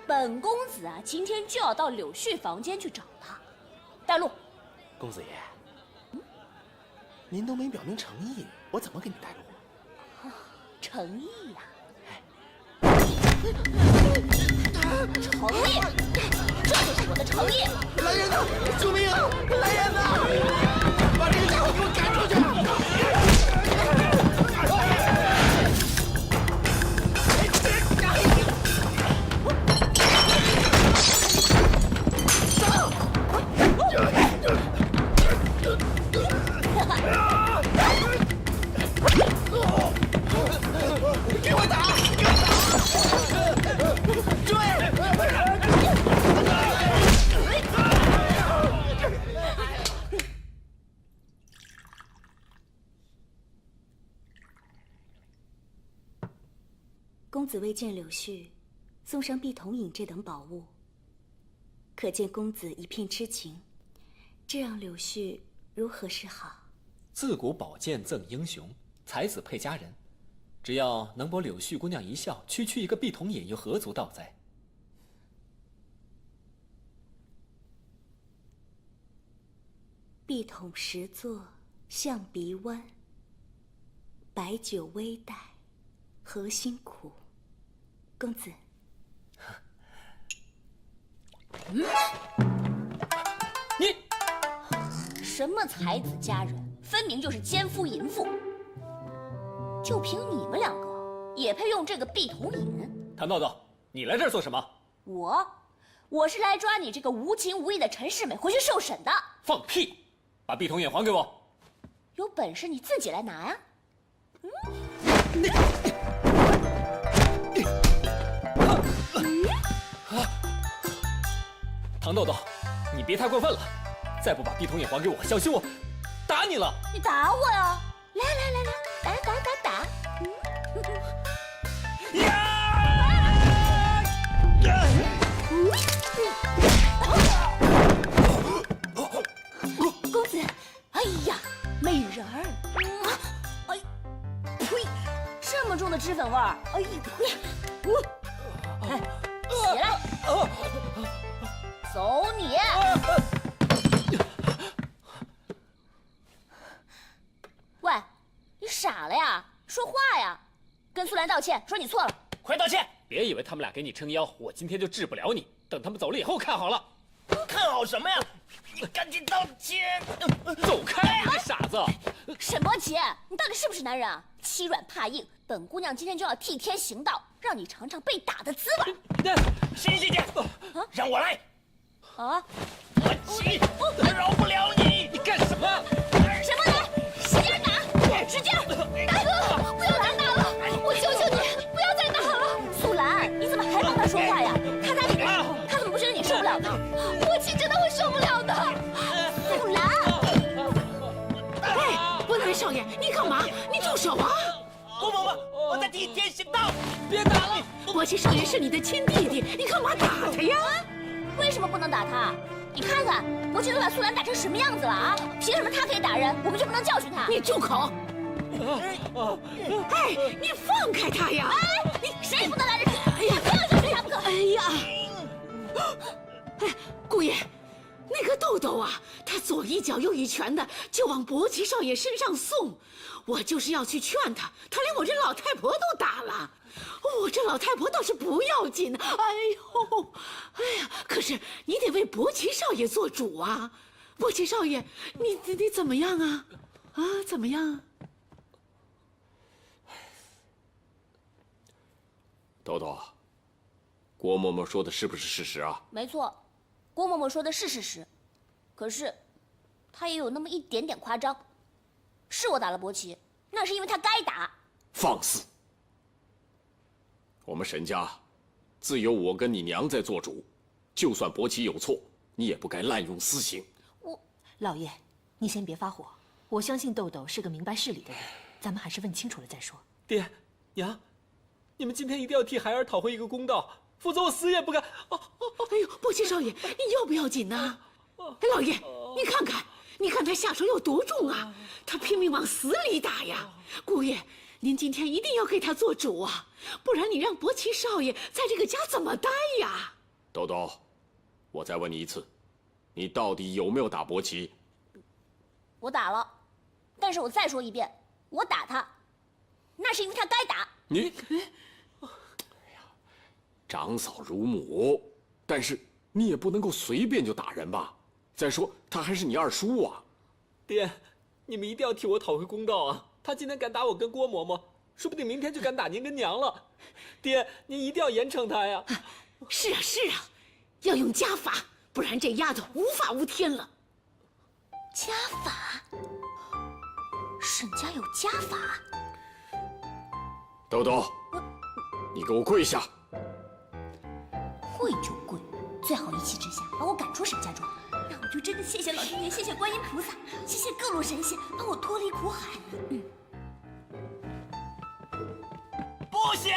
本公子啊，今天就要到柳絮房间去找她，带路。公子爷，您都没表明诚意，我怎么给您带路啊？诚意呀、诚意，这就是我的诚意。来人呐！救命啊！来人呐！把这个家伙给我赶出去！给我打！公子为见柳絮，送上碧铜饮这等宝物，可见公子一片痴情。这让柳絮如何是好？自古宝剑赠英雄，才子配佳人。只要能博柳絮姑娘一笑，区区一个碧铜饮又何足道哉？碧桶十座象鼻弯，白酒微带何辛苦？公子，你什么才子佳人，分明就是奸夫淫妇。就凭你们两个，也配用这个碧铜饮？谭豆豆，你来这儿做什么？我是来抓你这个无情无义的陈世美回去受审的。放屁！把碧铜饮还给我！有本事你自己来拿呀！唐豆豆，你别太过分了，再不把碧铜饮还给我，小心我打你了！你打我呀！来，打！公子，哎呀，美人儿！哎，呸！这么重的脂粉味儿！哎呀，呸！起来！走你！喂，你傻了呀？说话呀！跟苏兰道歉，说你错了。快道歉！别以为他们俩给你撑腰，我今天就治不了你。等他们走了以后看好了。看好什么呀？你赶紧道歉！走开，你傻子！沈伯奇，你到底是不是男人啊？欺软怕硬，本姑娘今天就要替天行道，让你尝尝被打的滋味。仙姐姐，让我来。啊！我急，我饶不了你！你干什么？什么来？使劲打！使劲！大哥，不要再打了！我求求你，不要再打了！素兰，你怎么还帮他说话呀？看他这个时候，他怎么不觉得你受不了呢？我气真的会受不了的。干嘛？你住手啊！郭嬷嬷，我在替天行道。别打了！伯奇少爷是你的亲弟弟，你干嘛打他呀？为什么不能打他？你看看，伯奇都把苏兰打成什么样子了啊！凭什么他可以打人，我们就不能教训他？你住口！哎，你放开他呀！哎，你谁也不能拦着你！哎呀，非要教训他不可！哎呀！哎，姑爷，那个豆豆啊，他左一脚右一拳的就往伯奇少爷身上送，我就是要去劝他，他连我这老太婆都打了。我这老太婆倒是不要紧，哎呦，哎呀，可是你得为伯奇少爷做主啊！伯奇少爷，你怎么样啊？啊，怎么样？豆豆，郭嬷嬷说的是不是事实啊？没错，郭嬷嬷说的是事实，可是她也有那么一点点夸张。是我打了伯奇，那是因为他该打。放肆！我们沈家自有我跟你娘在做主，就算伯奇有错，你也不该滥用私刑。老爷，你先别发火，我相信豆豆是个明白事理的人，咱们还是问清楚了再说。爹娘，你们今天一定要替孩儿讨回一个公道，否则我死也不敢。哎呦，伯奇少爷，你要不要紧呢？老爷，你看看，你看他下手有多重啊！他拼命往死里打呀！姑爷，您今天一定要给他做主啊，不然你让伯奇少爷在这个家怎么待呀？豆豆，我再问你一次，你到底有没有打伯奇？我打了，但是我再说一遍，我打他，那是因为他该打。你，哎呀，长嫂如母，但是你也不能够随便就打人吧？再说他还是你二叔啊！爹，你们一定要替我讨回公道啊！他今天敢打我跟郭嬷嬷，说不定明天就敢打您跟娘了。爹，您一定要严惩他呀！是啊是啊，要用家法，不然这丫头无法无天了。家法？沈家有家法？豆豆，你给我跪下！跪就跪，最好一气之下把我赶出沈家庄。那我就真的谢谢老天爷，谢谢观音菩萨，谢谢各路神仙，把我脱离苦海。不行，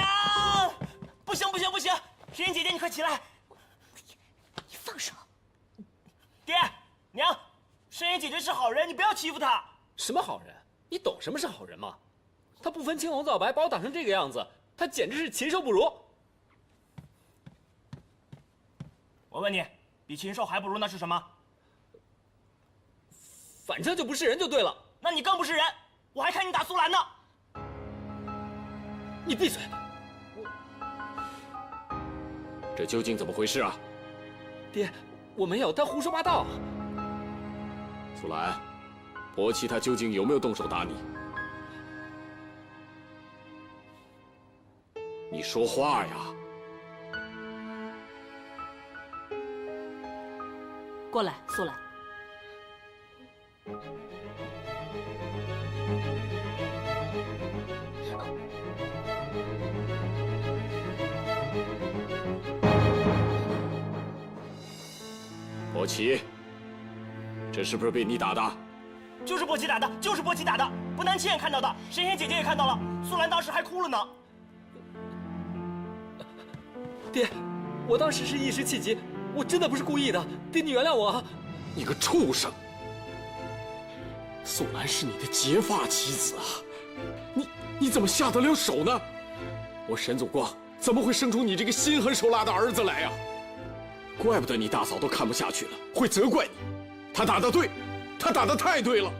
不行不行不行！石英姐姐，你快起来！你放手！爹娘，石英姐姐是好人，你不要欺负她。什么好人？你懂什么是好人吗？他不分青红皂白把我打成这个样子，他简直是禽兽不如。我问你，比禽兽还不如那是什么？反正就不是人就对了。那你更不是人，我还看你打苏兰呢。你闭嘴！这究竟怎么回事啊？爹，我没有，他胡说八道。苏兰，伯奇他究竟有没有动手打你？你说话呀！过来，苏兰。伯奇，这是不是被你打的？就是伯奇打的，就是伯奇打的，不但亲眼看到的，神仙姐姐也看到了，苏兰当时还哭了呢。爹，我当时是一时气急，我真的不是故意的，爹你原谅我。你个畜生！素兰是你的结发妻子啊，你怎么下得了手呢？我沈祖光怎么会生出你这个心狠手辣的儿子来呀？怪不得你大嫂都看不下去了，会责怪你。他打得对，他打得太对了。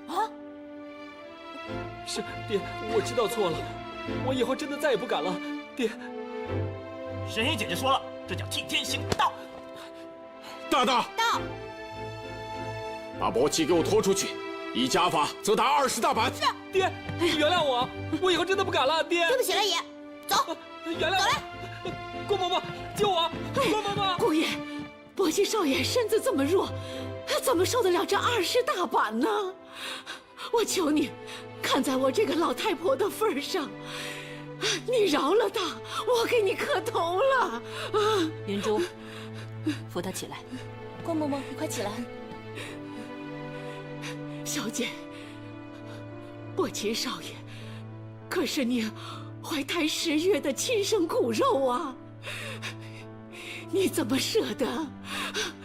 啊！是爹，我知道错了，我以后真的再也不敢了。爹，神仙姐姐说了，这叫替天行道。大大，到，把伯奇给我拖出去，依家法责打20大板。是。爹，原谅我，我以后真的不敢了。爹，对不起了爷，走，原谅我。走来。郭嬷嬷，救我！郭嬷嬷，姑爷，伯奇少爷身子这么弱，怎么受得了这20大板呢？我求你，看在我这个老太婆的份上，你饶了他，我给你磕头了。啊，云珠，扶他起来。郭嬷嬷，你快起来。小姐，伯禽少爷，可是你怀胎10月的亲生骨肉啊，你怎么舍得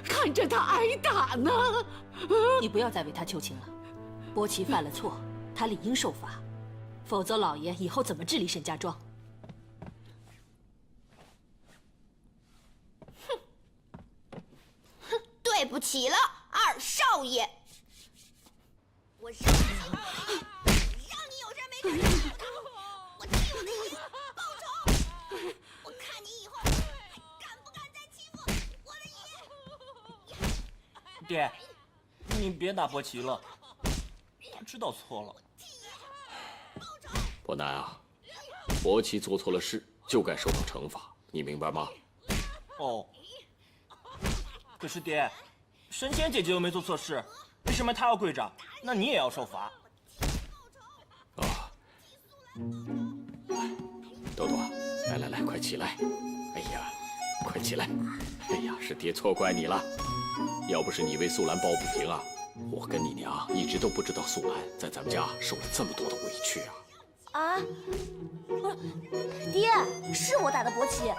看着他挨打呢？你不要再为他求情了。伯奇犯了错，他理应受罚，否则老爷以后怎么治理沈家庄？对不起了，二少爷。我让你有人没人欺负他，我替我的姨报仇。我看你以后还敢不敢再欺负我的姨？爹，你别打伯奇了，他知道错了。伯南啊，伯奇做错了事就该受到惩罚，你明白吗？哦。可是爹，神仙姐姐又没做错事，为什么她要跪着？那你也要受罚。啊，豆豆，来，快起来！哎呀，快起来！哎呀，是爹错怪你了。要不是你为素兰抱不平啊，我跟你娘一直都不知道素兰在咱们家受了这么多的委屈啊。啊，不是，爹，是我打的伯奇。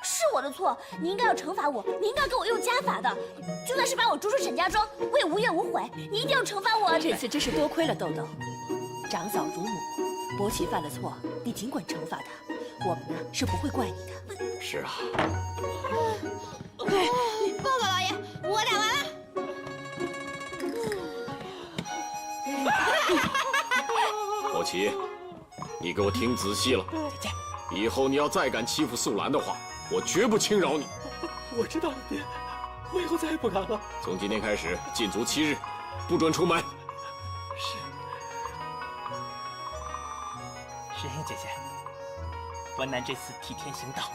是我的错，你应该要惩罚我，你应该给我用家法的。就算是把我逐出沈家庄，我也无怨无悔。你一定要惩罚我。这次真是多亏了豆豆，长嫂如母，伯奇犯了错，你尽管惩罚他，我们呢是不会怪你的。是啊。报告老爷，我打完了。伯奇，你给我听仔细了，姐姐，以后你要再敢欺负素兰的话，我绝不轻饶你。我知道了，爹，我以后再也不敢了。从今天开始，禁足7日，不准出门。是。神仙姐姐，伯南这次替天行道，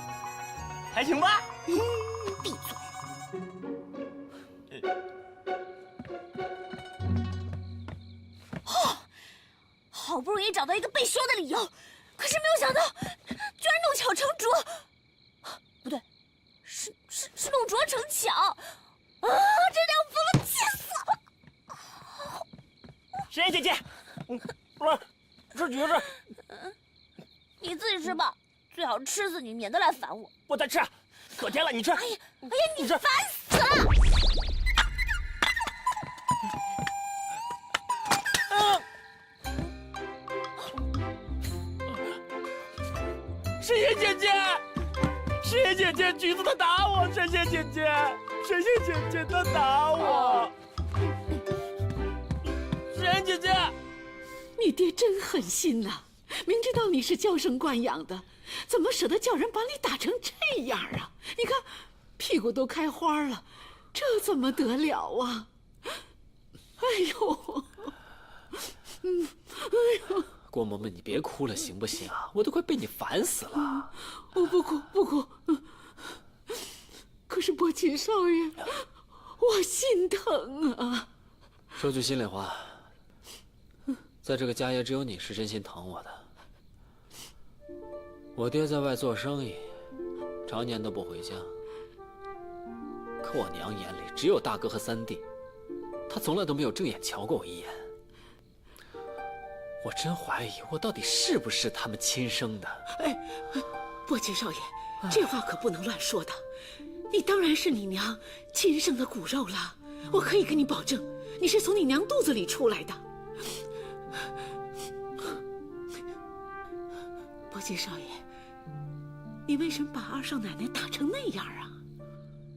还行吧？闭嘴！好不容易找到一个被休的理由，可是没有想到，居然弄巧成拙。不对，是弄拙成巧。啊！真让服了，气死了！神仙姐姐，不是，这橘子，你自己吃吧，最好吃死你，免得来烦我。我再吃，可甜了，你吃。哎呀，你烦死了！神仙姐姐，神仙姐姐，橘子他打我，神仙姐姐，神仙姐姐他打我，神仙姐姐，你爹真狠心呐！明知道你是娇生惯养的，怎么舍得叫人把你打成这样啊？你看，屁股都开花了，这怎么得了啊？哎呦，哎呦！郭嬷嬷，你别哭了，行不行啊？我都快被你烦死了。我不哭，不哭。可是伯禽少爷，我心疼啊。说句心里话，在这个家业，只有你是真心疼我的。我爹在外做生意，常年都不回家。可我娘眼里只有大哥和三弟，她从来都没有正眼瞧过我一眼。我真怀疑我到底是不是他们亲生的。哎，伯禽少爷，这话可不能乱说的。你当然是你娘亲生的骨肉了，我可以跟你保证，你是从你娘肚子里出来的。伯禽少爷，你为什么把二少奶奶打成那样啊？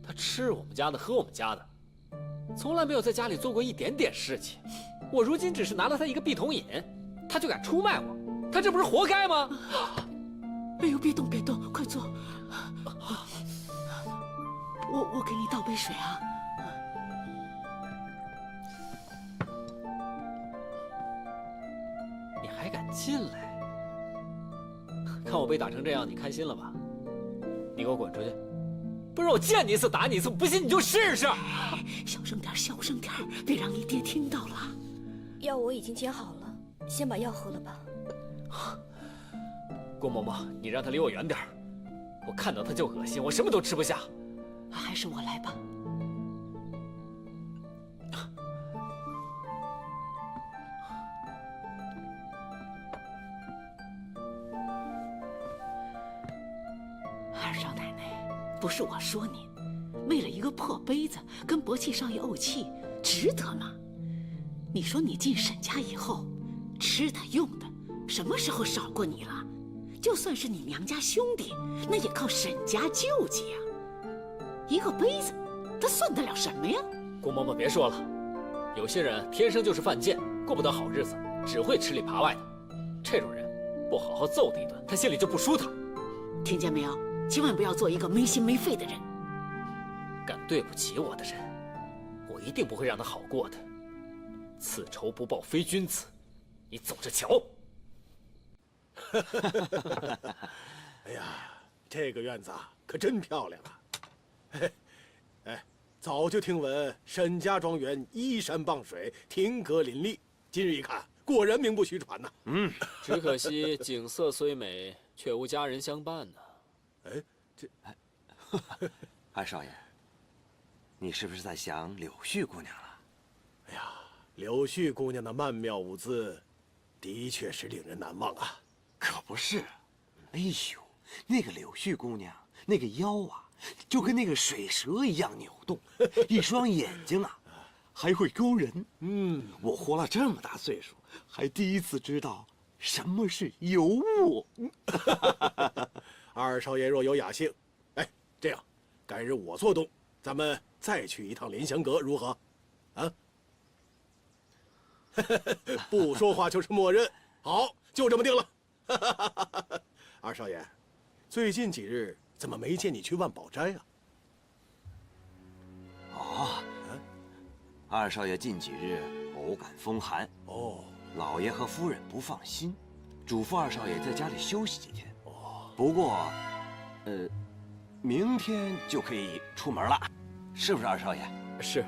她吃我们家的，喝我们家的，从来没有在家里做过一点点事情。我如今只是拿了她一个避童饮，她就敢出卖我，她这不是活该吗？哎呦，别动别动，快坐。我给你倒杯水啊。你还敢进来？看我被打成这样，你开心了吧？你给我滚出去！不是我见你一次打你一次，不信你就试试。小声点，小声点，别让你爹听到了。药我已经煎好了，先把药喝了吧。郭嬷嬷，你让他离我远点，我看到他就恶心，我什么都吃不下。还是我来吧。二少奶奶，不是我说您，为了一个破杯子跟薄气少爷怄气，值得吗？你说你进沈家以后，吃的用的，什么时候少过你了？就算是你娘家兄弟，那也靠沈家救济呀。一个杯子，他算得了什么呀？姑嬷嬷别说了，有些人天生就是犯贱，过不得好日子，只会吃里扒外的。这种人，不好好揍他一顿，他心里就不舒坦。听见没有？千万不要做一个没心没肺的人。敢对不起我的人，我一定不会让他好过的。此仇不报非君子，你走着瞧。哎呀，这个院子啊，可真漂亮啊！哎，早就听闻沈家庄园依山傍水，亭阁林立，今日一看，果然名不虚传呐。只可惜景色虽美，却无佳人相伴呢。哎，这，二少爷，你是不是在想柳絮姑娘了？哎呀，柳絮姑娘的曼妙舞姿，的确是令人难忘啊。可不是，哎呦，那个柳絮姑娘那个腰啊，就跟那个水蛇一样扭动，一双眼睛啊，还会勾人。我活了这么大岁数，还第一次知道什么是尤物。二少爷若有雅兴，哎，这样，改日我做东，咱们再去一趟莲香阁，如何？啊？不说话就是默认。好，就这么定了。二少爷，最近几日怎么没见你去万宝斋啊？哦，二少爷近几日偶感风寒，老爷和夫人不放心，嘱咐二少爷在家里休息几天。不过，明天就可以出门了，是不是二少爷？是。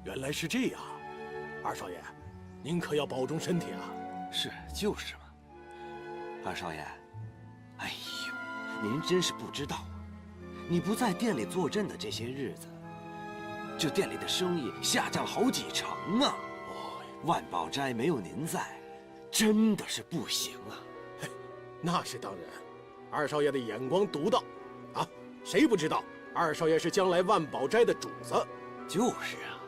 原来是这样，二少爷，您可要保重身体啊。是，就是嘛。二少爷，哎呦，您真是不知道啊！你不在店里坐镇的这些日子，这店里的生意下降了好几成啊！万宝斋没有您在，真的是不行啊！那是当然，二少爷的眼光独到，啊，谁不知道二少爷是将来万宝斋的主子？就是啊。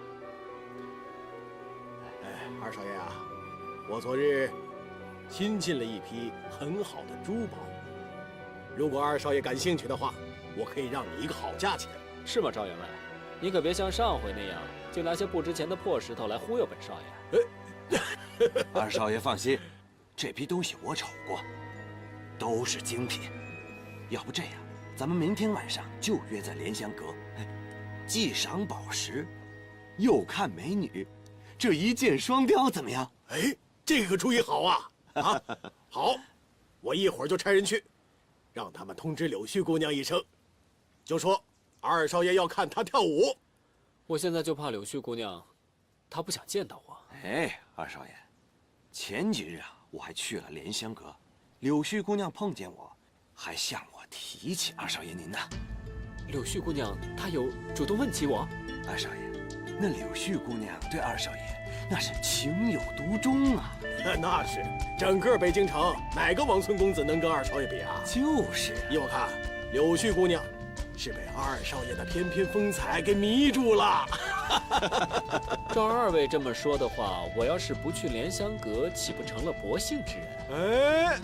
哎，二少爷啊，我昨日新进了一批很好的珠宝，如果二少爷感兴趣的话，我可以让你一个好价钱。是吗，赵员外？你可别像上回那样，就拿些不值钱的破石头来忽悠本少爷。二少爷放心，这批东西我瞅过，都是精品。要不这样，咱们明天晚上就约在莲香阁，既赏宝石，又看美女，这一箭双雕怎么样？哎，这个主意好啊！啊，好，我一会儿就差人去，让他们通知柳絮姑娘一声，就说二少爷要看她跳舞。我现在就怕柳絮姑娘，她不想见到我。哎，二少爷，前几日啊，我还去了莲香阁，柳絮姑娘碰见我，还向我提起二少爷您呢。柳絮姑娘她有主动问起我？二少爷，那柳絮姑娘对二少爷那是情有独钟啊。那是，整个北京城哪个王村公子能跟二少爷比啊？就是，依我看，柳絮姑娘是被二少爷的翩翩风采给迷住了。照二位这么说的话，我要是不去莲香阁，岂不成了薄幸之人？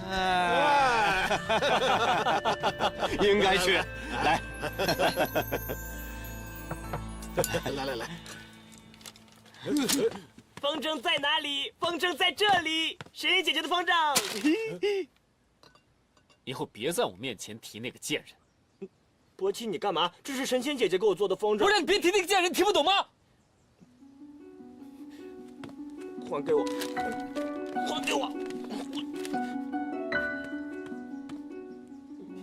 应该去。来，来。风筝在哪里？风筝在这里，谁姐姐的风筝？以后别在我面前提那个贱人。伯七，你干嘛？这是神仙姐姐给我做的风筝。我让你别提那个贱人，听不懂吗？还给我！还给我！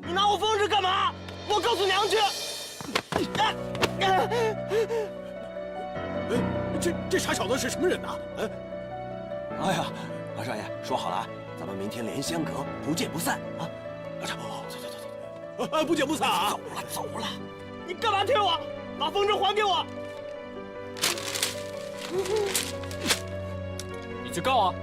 你拿我风筝干嘛？我告诉娘去！这傻小子是什么人呐？哎呀，二少爷，说好了啊，咱们明天莲香阁不见不散啊！走，不见不散啊！走了。你干嘛推我？把风筝还给我！你去告啊！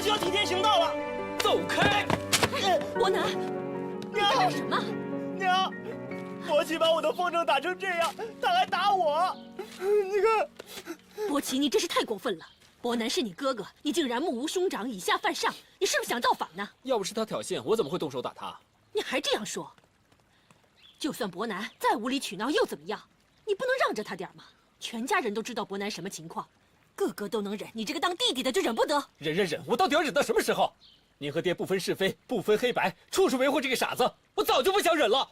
就要替天行道了。走开！伯南，你干什么？娘，伯奇把我的风筝打成这样，他还打我。你看，伯奇，你真是太过分了。伯南是你哥哥，你竟然目无兄长，以下犯上，你是不是想造反呢？要不是他挑衅，我怎么会动手打他？你还这样说？就算伯南再无理取闹又怎么样？你不能让着他点吗？全家人都知道伯南什么情况，个个都能忍，你这个当弟弟的就忍不得？忍！我到底要忍到什么时候？你和爹不分是非，不分黑白，处处维护这个傻子，我早就不想忍了。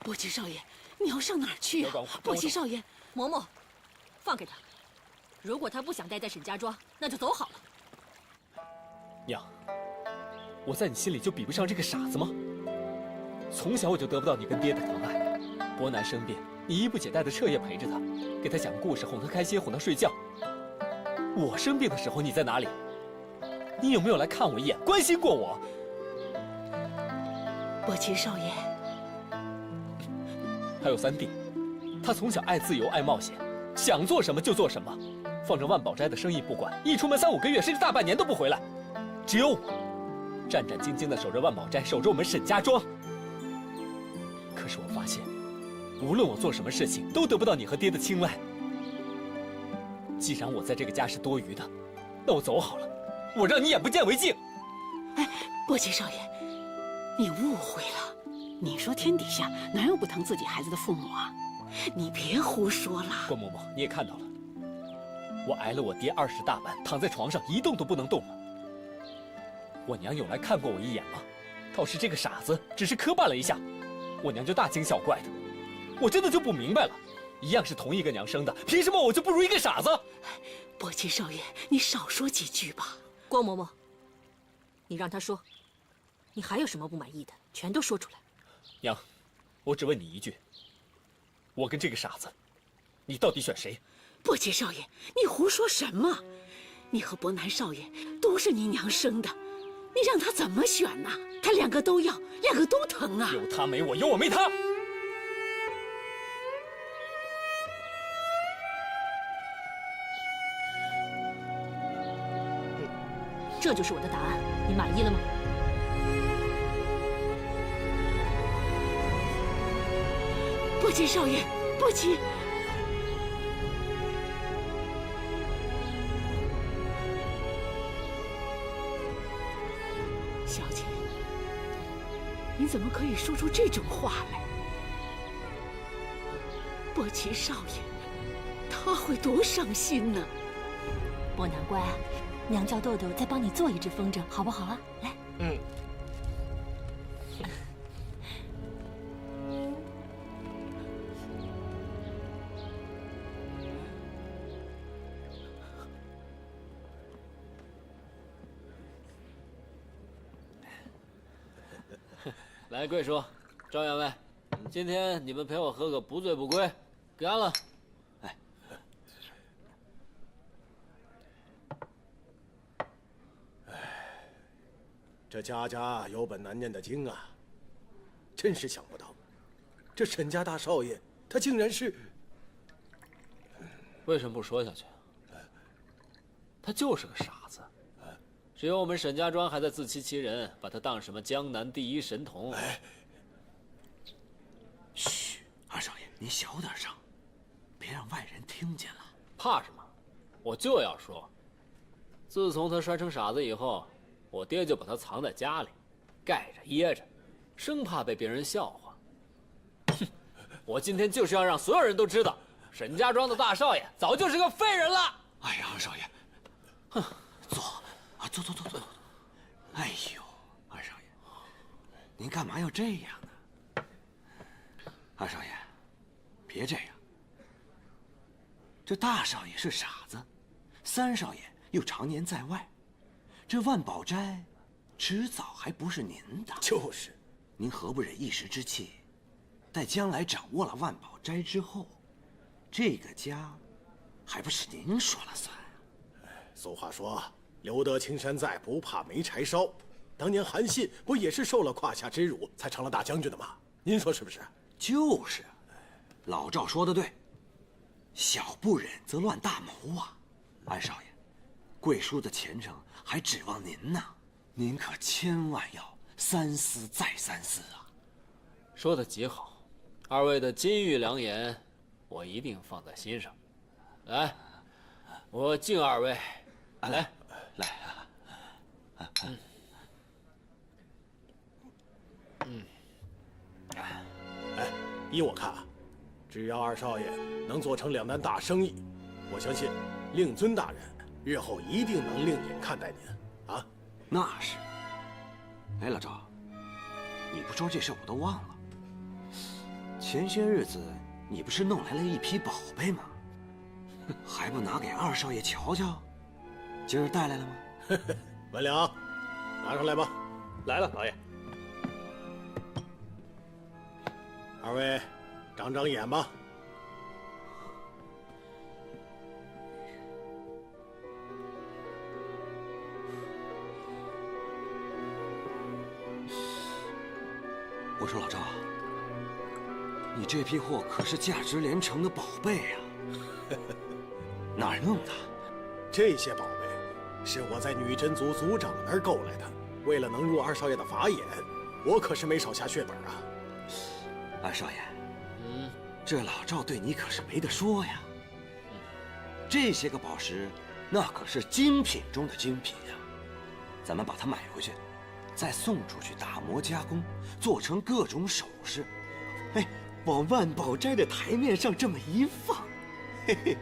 伯奇少爷，你要上哪儿去啊？伯奇少爷，嬷嬷，放开他。如果他不想待在沈家庄，那就走好了。娘，我在你心里就比不上这个傻子吗？从小我就得不到你跟爹的疼爱。伯南生病，你衣不解带的彻夜陪着他，给他讲故事，哄他开心，哄他睡觉。我生病的时候你在哪里？你有没有来看我一眼，关心过我？伯奇少爷，还有三弟，他从小爱自由，爱冒险，想做什么就做什么，放着万宝斋的生意不管，一出门3、5个月，甚至大半年都不回来。只有我，战战兢兢地守着万宝斋，守着我们沈家庄。可是我发现，无论我做什么事情，都得不到你和爹的青睐。既然我在这个家是多余的，那我走好了，我让你眼不见为净。哎，伯奇少爷，你误会了。你说天底下哪有不疼自己孩子的父母啊？你别胡说了。关嬷嬷，你也看到了，我挨了我爹20大板，躺在床上一动都不能动了。我娘有来看过我一眼吗？倒是这个傻子只是磕绊了一下，我娘就大惊小怪的。我真的就不明白了，一样是同一个娘生的，凭什么我就不如一个傻子？伯奇少爷，你少说几句吧。郭嬷嬷，你让他说，你还有什么不满意的，全都说出来。娘，我只问你一句，我跟这个傻子，你到底选谁？伯奇少爷，你胡说什么？你和伯南少爷都是你娘生的，你让他怎么选呢？他2个都要，2个都疼啊！有他没我，有我没他。这就是我的答案，你满意了吗？伯奇少爷，伯奇。小姐，你怎么可以说出这种话来？伯奇少爷，他会多伤心呢。伯南乖啊，娘叫豆豆再帮你做一只风筝，好不好啊？来。嗯。来，贵叔，赵员外，今天你们陪我喝个不醉不归，干了！哎，这家家有本难念的经啊！真是想不到，这沈家大少爷他竟然是……为什么不说下去？他就是个傻子。只有我们沈家庄还在自欺欺人，把他当什么江南第一神童。哎，嘘，二少爷，您小点声，别让外人听见了。怕什么？我就要说，自从他摔成傻子以后，我爹就把他藏在家里，盖着掖着，生怕被别人笑话。哼，我今天就是要让所有人都知道，沈家庄的大少爷早就是个废人了。哎呀，二少爷，哼，坐。坐。哎呦，二少爷，您干嘛要这样呢？二少爷，别这样。这大少爷是傻子，三少爷又常年在外，这万宝斋迟早还不是您的。就是，您何不忍一时之气，待将来掌握了万宝斋之后，这个家还不是您说了算？俗话说，留得青山在，不怕没柴烧。当年韩信不也是受了胯下之辱才成了大将军的吗？您说是不是？就是。老赵说的对，小不忍则乱大谋啊！二少爷，贵叔的前程还指望您呢，您可千万要三思再三思啊！说得极好，二位的金玉良言，我一定放在心上。来，我敬二位。来，哎，依我看啊，只要二少爷能做成两单大生意，我相信令尊大人日后一定能另眼看待您啊。那是。哎，老赵，你不说这事我都忘了。前些日子你不是弄来了一批宝贝吗？还不拿给二少爷瞧瞧？今儿带来了吗？文良，拿上来吧。来了，老爷。二位，长长眼吧。我说老赵，你这批货可是价值连城的宝贝呀，哪儿弄的？这些宝贝是我在女真族族长那儿购来的，为了能入二少爷的法眼，我可是没少下血本啊。二少爷，这老赵对你可是没得说呀。这些个宝石，那可是精品中的精品呀。咱们把它买回去，再送出去打磨加工，做成各种首饰，哎，往万宝斋的台面上这么一放，嘿嘿，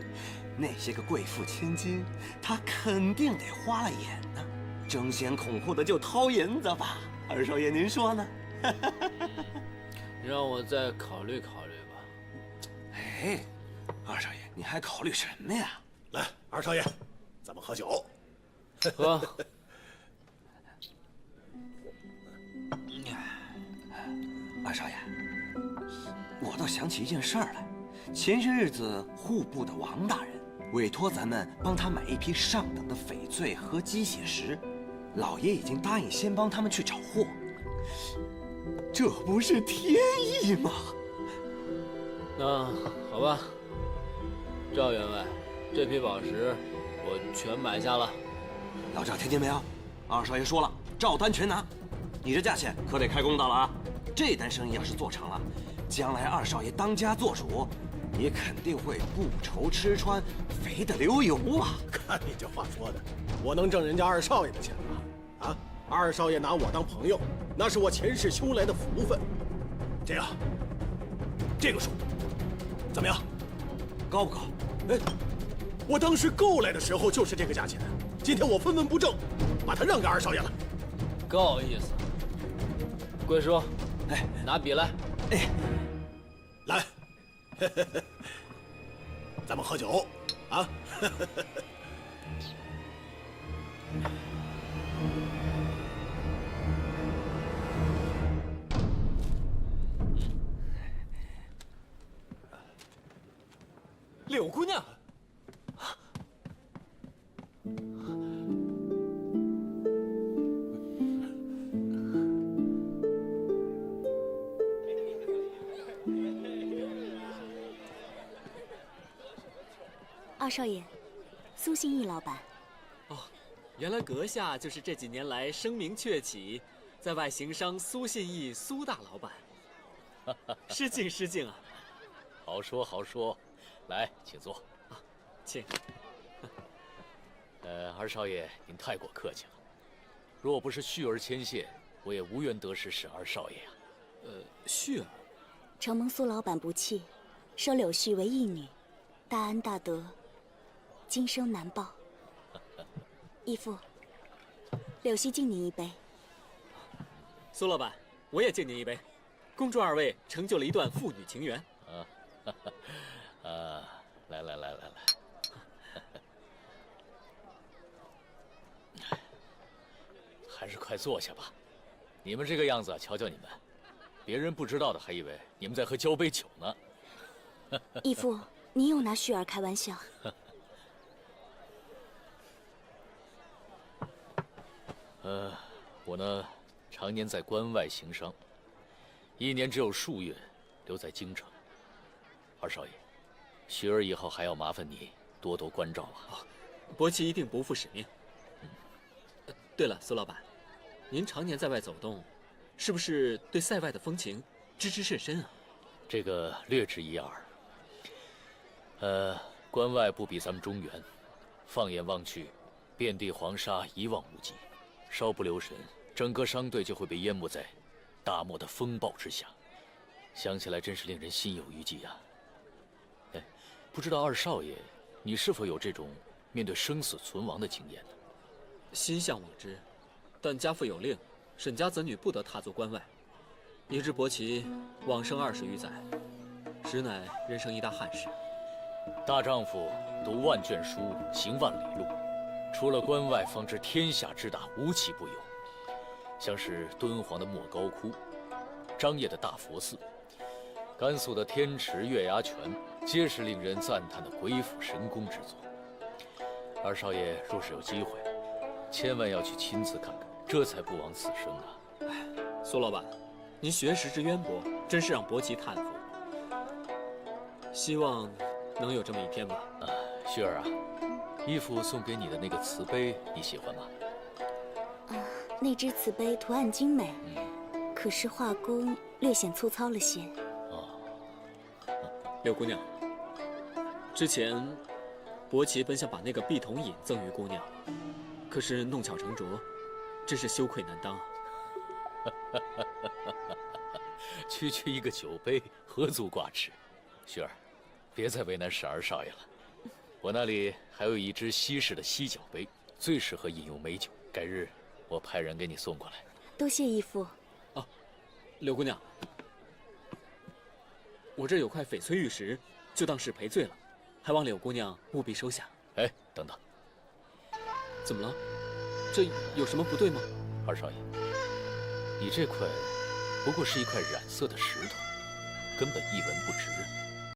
那些个贵妇千金，她肯定得花了眼呢，争先恐后的就掏银子吧。二少爷您说呢？让我再考虑考虑吧。哎，二少爷，你还考虑什么呀？来，二少爷，咱们喝酒。喝。二少爷，我倒想起一件事儿来。前些日子，户部的王大人委托咱们帮他买一批上等的翡翠和鸡血石，老爷已经答应先帮他们去找货，这不是天意吗？那好吧，赵员外，这批宝石我全买下了。老赵听见没有？二少爷说了，照单全拿。你这价钱可得开公道了啊！这单生意要是做成了，将来二少爷当家做主，你肯定会不愁吃穿，肥得流油啊！看你这话说的，我能挣人家二少爷的钱吗？啊，二少爷拿我当朋友，那是我前世修来的福分。这样，这个数怎么样？高不高？哎，我当时购来的时候就是这个价钱，今天我分文不挣，把它让给二少爷了。够意思。贵叔，哎，拿笔来。哎，来，咱们喝酒啊！柳姑娘。二少爷，苏信义老板。哦，原来阁下就是这几年来声名鹊起，在外行商苏信义苏大老板。失敬失敬啊！好说好说，来，请坐。啊，请。二少爷，您太过客气了。若不是旭儿牵线，我也无缘得识是二少爷啊。旭儿，承蒙苏老板不弃，收柳絮为义女，大恩大德，今生难报。义父，柳絮敬您一杯。苏老板，我也敬您一杯。恭祝二位成就了一段父女情缘。来，还是快坐下吧。你们这个样子，瞧瞧你们，别人不知道的还以为你们在喝交杯酒呢。义父，您又拿旭儿开玩笑。我呢，常年在关外行商，一年只有数月留在京城。二少爷，雪儿以后还要麻烦你多多关照啊。伯奇一定不负使命。对了，苏老板，您常年在外走动，是不是对塞外的风情知之甚深啊？这个略知一二。关外不比咱们中原，放眼望去，遍地黄沙，一望无际，稍不留神，整个商队就会被淹没在大漠的风暴之下。想起来真是令人心有余悸啊！哎，不知道二少爷，你是否有这种面对生死存亡的经验呢？心向往之，但家父有令，沈家子女不得踏足关外。已知伯奇往生20余载，实乃人生一大憾事。大丈夫读万卷书，行万里路，出了关外，方知天下之大，无奇不有。像是敦煌的莫高窟，张掖的大佛寺，甘肃的天池、月牙泉，皆是令人赞叹的鬼斧神工之作。二少爷若是有机会，千万要去亲自看看，这才不枉此生啊！苏老板，您学识之渊博，真是让伯奇叹服。希望能有这么一天吧。雪儿啊，义父送给你的那个瓷杯，你喜欢吗？那只瓷杯图案精美，可是画工略显粗糙了些。柳姑娘，之前伯奇本想把那个碧铜饮赠予姑娘，可是弄巧成拙，真是羞愧难当啊。区区一个酒杯，何足挂齿。雪儿，别再为难沈二少爷了。我那里还有一只西式的犀角杯，最适合饮用美酒。改日我派人给你送过来。多谢义父。柳姑娘，我这有块翡翠玉石，就当是赔罪了，还望柳姑娘务必收下。哎，等等，怎么了？这有什么不对吗？二少爷，你这块不过是一块染色的石头，根本一文不值。